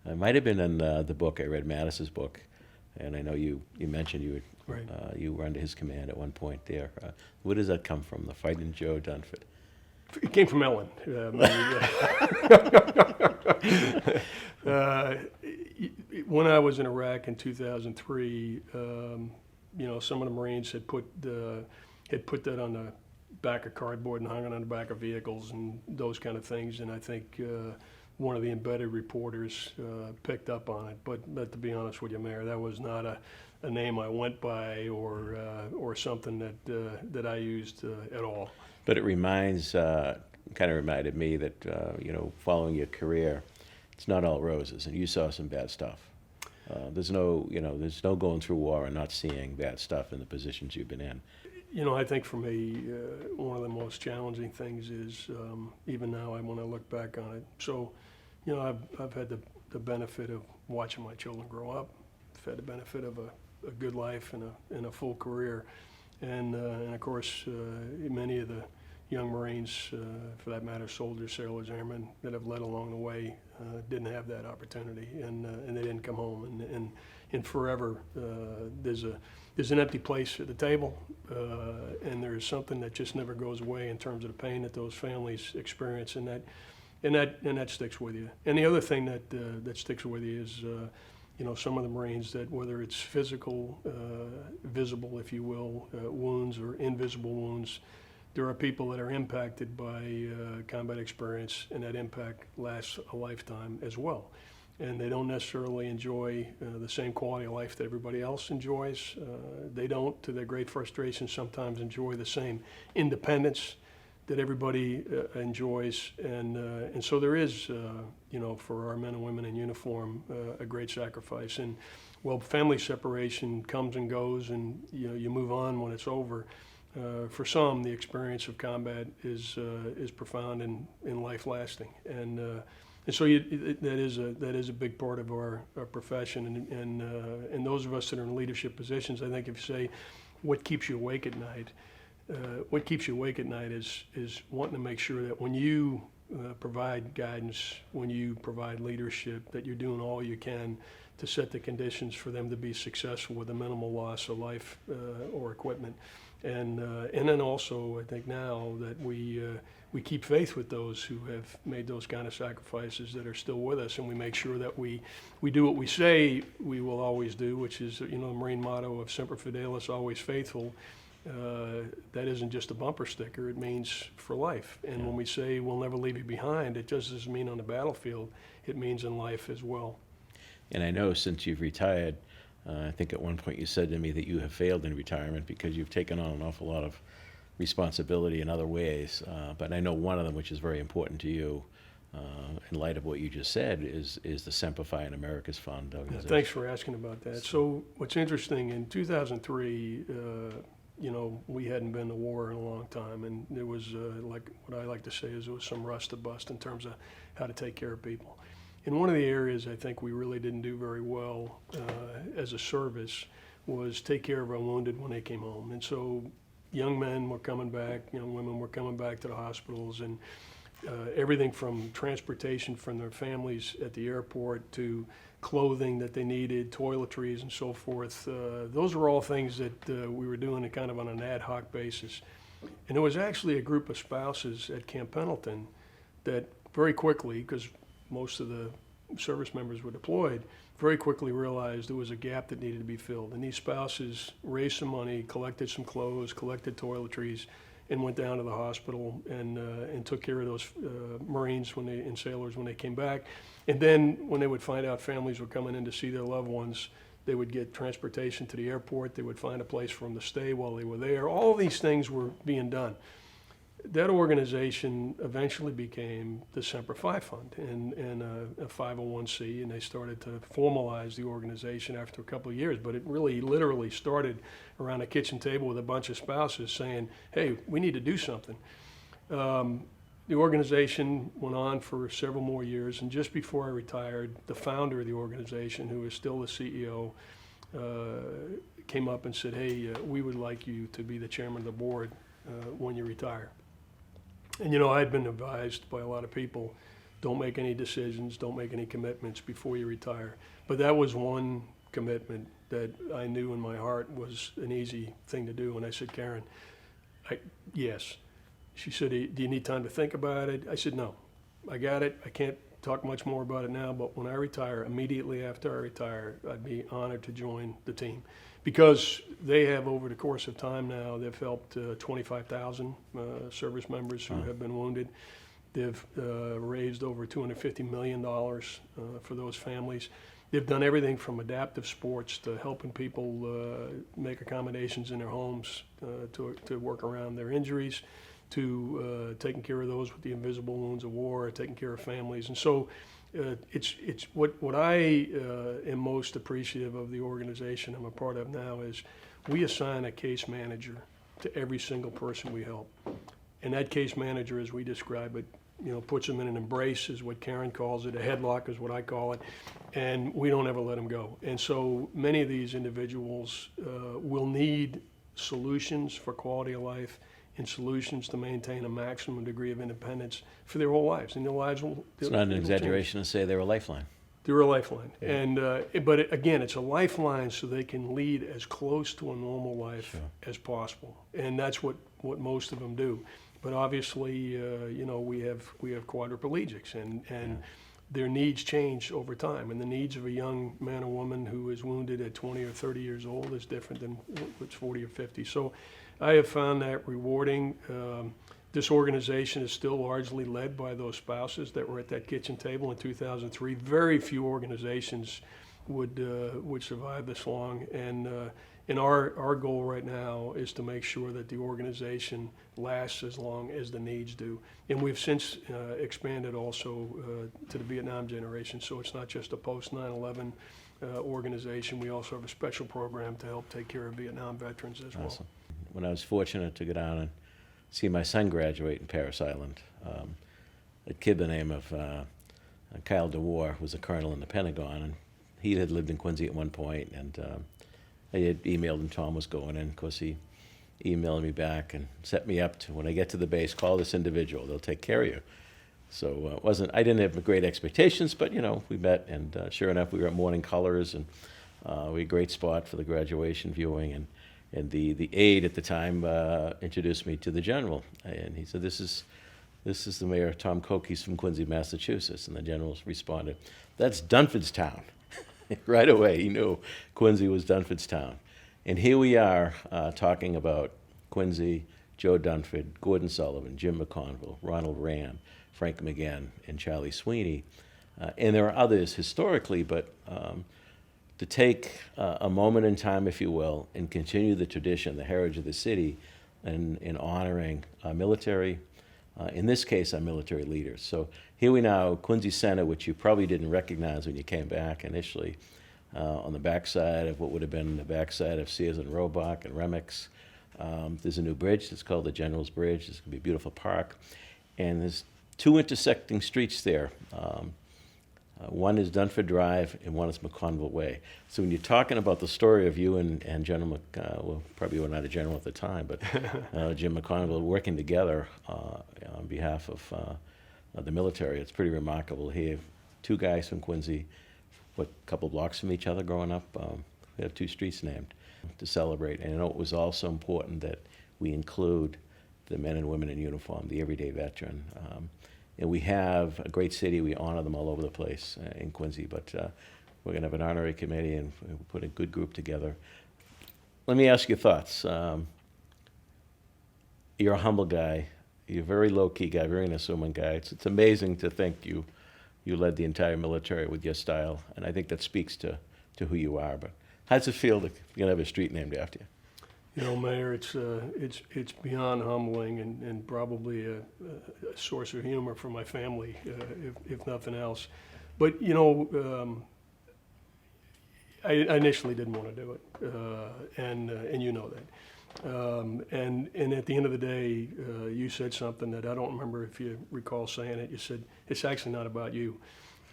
[SPEAKER 2] It might have been in the book. I read Mattis's book, and I know you mentioned
[SPEAKER 1] Right.
[SPEAKER 2] you were under his command at one point there. Where does that come from, the Fighting Joe Dunford?
[SPEAKER 1] It came from Ellen. When I was in Iraq in 2003, some of the Marines had put that on the back of cardboard and hung it on the back of vehicles and those kind of things. And I think one of the embedded reporters picked up on it. But to be honest with you, Mayor, that was not a name I went by or something that I used at all.
[SPEAKER 2] But it kind of reminded me that, following your career, it's not all roses, and you saw some bad stuff. There's no going through war and not seeing bad stuff in the positions you've been in.
[SPEAKER 1] I think for me, one of the most challenging things is, even now when I look back on it. So, I've had the benefit of watching my children grow up. I've had the benefit of a good life and a full career. And of course, many of the young Marines, for that matter, soldiers, sailors, airmen that have led along the way, didn't have that opportunity, and they didn't come home. And forever, there's an empty place at the table, and there's something that just never goes away in terms of the pain that those families experience, and that sticks with you. And the other thing that sticks with you is, some of the Marines that, whether it's physical, visible, if you will, wounds or invisible wounds, there are people that are impacted by combat experience, and that impact lasts a lifetime as well. And they don't necessarily enjoy the same quality of life that everybody else enjoys. They don't, to their great frustration, sometimes enjoy the same independence that everybody enjoys. And so there is, for our men and women in uniform, a great sacrifice. And well, family separation comes and goes, and you move on when it's over. For some, the experience of combat is profound and life lasting, and so that is a big part of our profession. And those of us that are in leadership positions, I think if you say, what keeps you awake at night? What keeps you awake at night is wanting to make sure that when you provide guidance, when you provide leadership, that you're doing all you can to set the conditions for them to be successful with a minimal loss of life or equipment. And then also, I think now that we keep faith with those who have made those kind of sacrifices that are still with us, and we make sure that we do what we say we will always do, which is, the Marine motto of Semper Fidelis, always faithful. That isn't just a bumper sticker, it means for life. And when we say we'll never leave you behind, it just doesn't mean on the battlefield, it means in life as well.
[SPEAKER 2] And I know since you've retired, I think at one point you said to me that you have failed in retirement because you've taken on an awful lot of responsibility in other ways. But I know one of them, which is very important to you, in light of what you just said, is the Simplifying America's Fund organization.
[SPEAKER 1] Thanks for asking about that. So what's interesting, in 2003, we hadn't been to war in a long time, and there was, like what I like to say is, there was some rust to bust in terms of how to take care of people. And one of the areas I think we really didn't do very well as a service was take care of our wounded when they came home. And so young men were coming back, young women were coming back to the hospitals, and everything from transportation from their families at the airport to clothing that they needed, toiletries and so forth. Those were all things that we were doing kind of on an ad hoc basis. And there was actually a group of spouses at Camp Pendleton that very quickly, because most of the service members were deployed, very quickly realized there was a gap that needed to be filled. And these spouses raised some money, collected some clothes, collected toiletries, and went down to the hospital and took care of those Marines and sailors when they came back. And then when they would find out families were coming in to see their loved ones, they would get transportation to the airport. They would find a place for them to stay while they were there. All of these things were being done. That organization eventually became the Semper Fi Fund and a 501c, and they started to formalize the organization after a couple of years. But it really literally started around a kitchen table with a bunch of spouses saying, hey, we need to do something. The organization went on for several more years, and just before I retired, the founder of the organization, who is still the CEO, came up and said, hey, we would like you to be the chairman of the board when you retire. And I'd been advised by a lot of people, don't make any decisions, don't make any commitments before you retire. But that was one commitment that I knew in my heart was an easy thing to do. And I said, Karen, yes. She said, do you need time to think about it? I said, no, I got it. I can't talk much more about it now, but when I retire, immediately after I retire, I'd be honored to join the team. Because they have, over the course of time now, they've helped 25,000 service members who have been wounded. They've raised over $250 million for those families. They've done everything from adaptive sports to helping people make accommodations in their homes to work around their injuries, to taking care of those with the invisible wounds of war, taking care of families. And so it's what I am most appreciative of the organization I'm a part of now is we assign a case manager to every single person we help. And that case manager, as we describe it, puts them in an embrace, is what Karen calls it. A headlock is what I call it. And we don't ever let them go. And so many of these individuals will need solutions for quality of life and solutions to maintain a maximum degree of independence for their whole lives. And their lives will.
[SPEAKER 2] It's not an exaggeration to say they're a lifeline.
[SPEAKER 1] They're a lifeline. Yeah. And but again, it's a lifeline so they can lead as close to a normal life as possible. And that's what most of them do. But obviously, we have quadriplegics, and their needs change over time. And the needs of a young man or woman who is wounded at 20 or 30 years old is different than what's 40 or 50. So I have found that rewarding. This organization is still largely led by those spouses that were at that kitchen table in 2003. Very few organizations would survive this long. And our goal right now is to make sure that the organization lasts as long as the needs do. And we've since expanded also to the Vietnam generation, so it's not just a post 9/11 organization. We also have a special program to help take care of Vietnam veterans as well.
[SPEAKER 2] Awesome. When I was fortunate to go down and see my son graduate in Parris Island, a kid by the name of Kyle DeWar was a colonel in the Pentagon, and he had lived in Quincy at one point, and I had emailed him Tom was going in. Of course, he emailed me back and set me up to, when I get to the base, call this individual. They'll take care of you. So I didn't have great expectations, but we met, and sure enough, we were at Morning Colors, and we had a great spot for the graduation viewing, and the aide at the time introduced me to the general, and he said, "This is the mayor, Tom Koch. He's from Quincy, Massachusetts." And the general responded, "That's Dunford's town." Right away, he knew Quincy was Dunford's town. And here we are talking about Quincy, Joe Dunford, Gordon Sullivan, Jim McConville, Ronald Rand, Frank McGann, and Charlie Sweeney. And there are others historically, but to take a moment in time, if you will, and continue the tradition, the heritage of the city, in honoring our military, in this case, our military leaders. So here we now, Quincy Center, which you probably didn't recognize when you came back initially, on the backside of what would have been the backside of Sears and Roebuck and Remix. There's a new bridge. It's called the General's Bridge. It's going to be a beautiful park. And there's two intersecting streets there. One is Dunford Drive, and one is McConville Way. So when you're talking about the story of you and General, well, probably you were not a general at the time, but Jim McConville working together on behalf of the military, it's pretty remarkable. Here, two guys from Quincy, a couple blocks from each other growing up, we have two streets named to celebrate. And I know it was also important that we include the men and women in uniform, the everyday veteran. And we have a great city. We honor them all over the place in Quincy. But we're going to have an honorary committee, and we'll put a good group together. Let me ask your thoughts. You're a humble guy. You're a very low-key guy, very unassuming guy. It's amazing to think you led the entire military with your style, and I think that speaks to who you are. But how does it feel to you're gonna have a street named after you?
[SPEAKER 1] Mayor, it's beyond humbling and probably a source of humor for my family, if nothing else. But I initially didn't want to do it, and you know that. And at the end of the day, you said something that I don't remember if you recall saying it. You said, "It's actually not about you."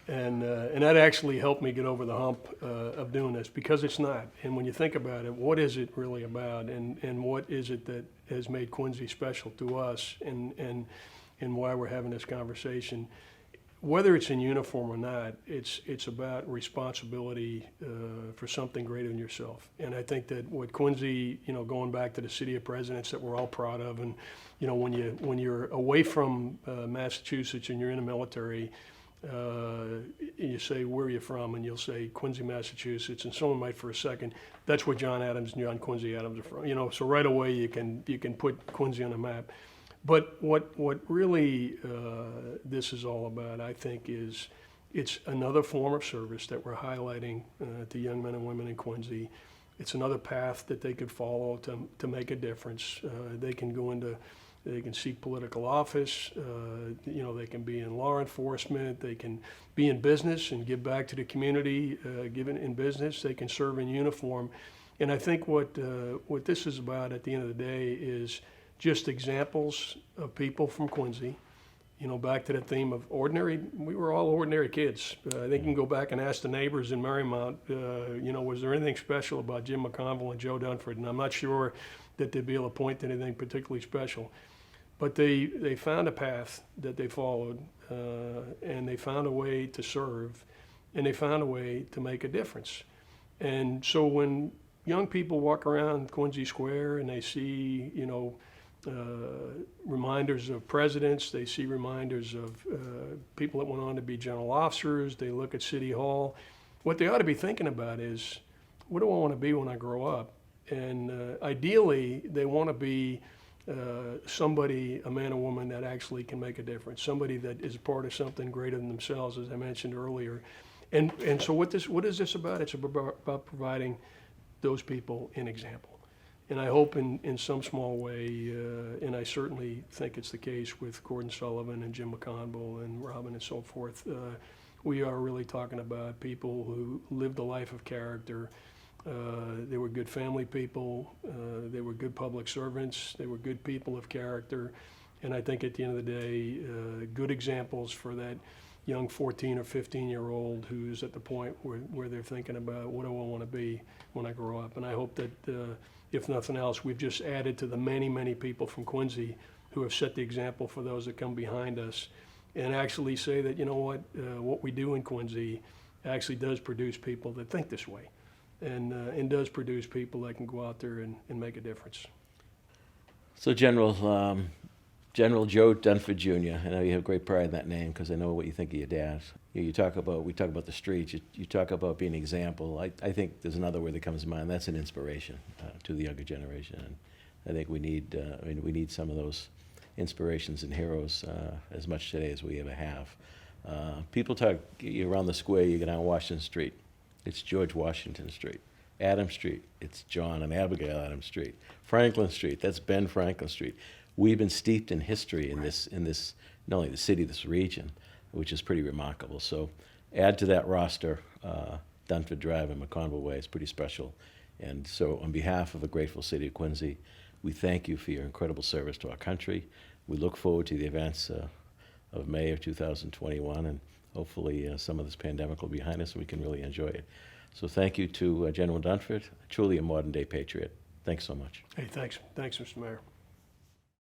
[SPEAKER 1] And that actually helped me get over the hump of doing this, because it's not. And when you think about it, what is it really about, and what is it that has made Quincy special to us, and why we're having this conversation? Whether it's in uniform or not, it's about responsibility for something greater than yourself. And I think that what Quincy, going back to the City of Presidents that we're all proud of, and when you're away from Massachusetts and you're in the military, you say, where are you from? And you'll say, Quincy, Massachusetts. And someone might, for a second, that's where John Adams and John Quincy Adams are from. So right away you can put Quincy on the map. But what really this is all about, I think, is it's another form of service that we're highlighting to young men and women in Quincy. It's another path that they could follow to make a difference. They can seek political office, they can be in law enforcement, they can be in business and give back to the community, given in business, they can serve in uniform. And I think what this is about at the end of the day is just examples of people from Quincy, back to the theme of ordinary. We were all ordinary kids. I think you can go back and ask the neighbors in Marymount, was there anything special about Jim McConville and Joe Dunford? And I'm not sure that they'd be able to point to anything particularly special. But they found a path that they followed, and they found a way to serve, and they found a way to make a difference. And so when young people walk around Quincy Square and they see, reminders of presidents, they see reminders of people that went on to be general officers, they look at City Hall, what they ought to be thinking about is, what do I want to be when I grow up? And ideally, they want to be somebody, a man or woman that actually can make a difference, somebody that is a part of something greater than themselves, as I mentioned earlier. And so what is this about? It's about providing those people an example. And I hope in some small way, and I certainly think it's the case with Gordon Sullivan and Jim McConville and Robin and so forth, we are really talking about people who lived a life of character. They were good family people, they were good public servants, they were good people of character, and I think at the end of the day, good examples for that young 14 or 15-year-old who's at the point where they're thinking about, what do I want to be when I grow up? And I hope that, if nothing else, we've just added to the many, many people from Quincy who have set the example for those that come behind us, and actually say that, what we do in Quincy actually does produce people that think this way. And does produce people that can go out there and make a difference.
[SPEAKER 2] So General Joe Dunford Jr., I know you have great pride in that name because I know what you think of your dad. We talk about the streets, you talk about being an example. I think there's another word that comes to mind, that's an inspiration to the younger generation. And I think we need some of those inspirations and heroes as much today as we ever have. People talk, you're around the square, you go down Washington Street. It's George Washington Street. Adams Street, it's John and Abigail Adams Street. Franklin Street, that's Ben Franklin Street. We've been steeped in history in this not only the city, this region, which is pretty remarkable. So add to that roster Dunford Drive and McConville Way. It's pretty special. And so on behalf of a grateful city of Quincy, we thank you for your incredible service to our country. We look forward to the events of May of 2021, and hopefully some of this pandemic will be behind us and we can really enjoy it. So thank you to General Dunford, truly a modern day patriot. Thanks so much.
[SPEAKER 1] Hey, thanks, Mr. Mayor.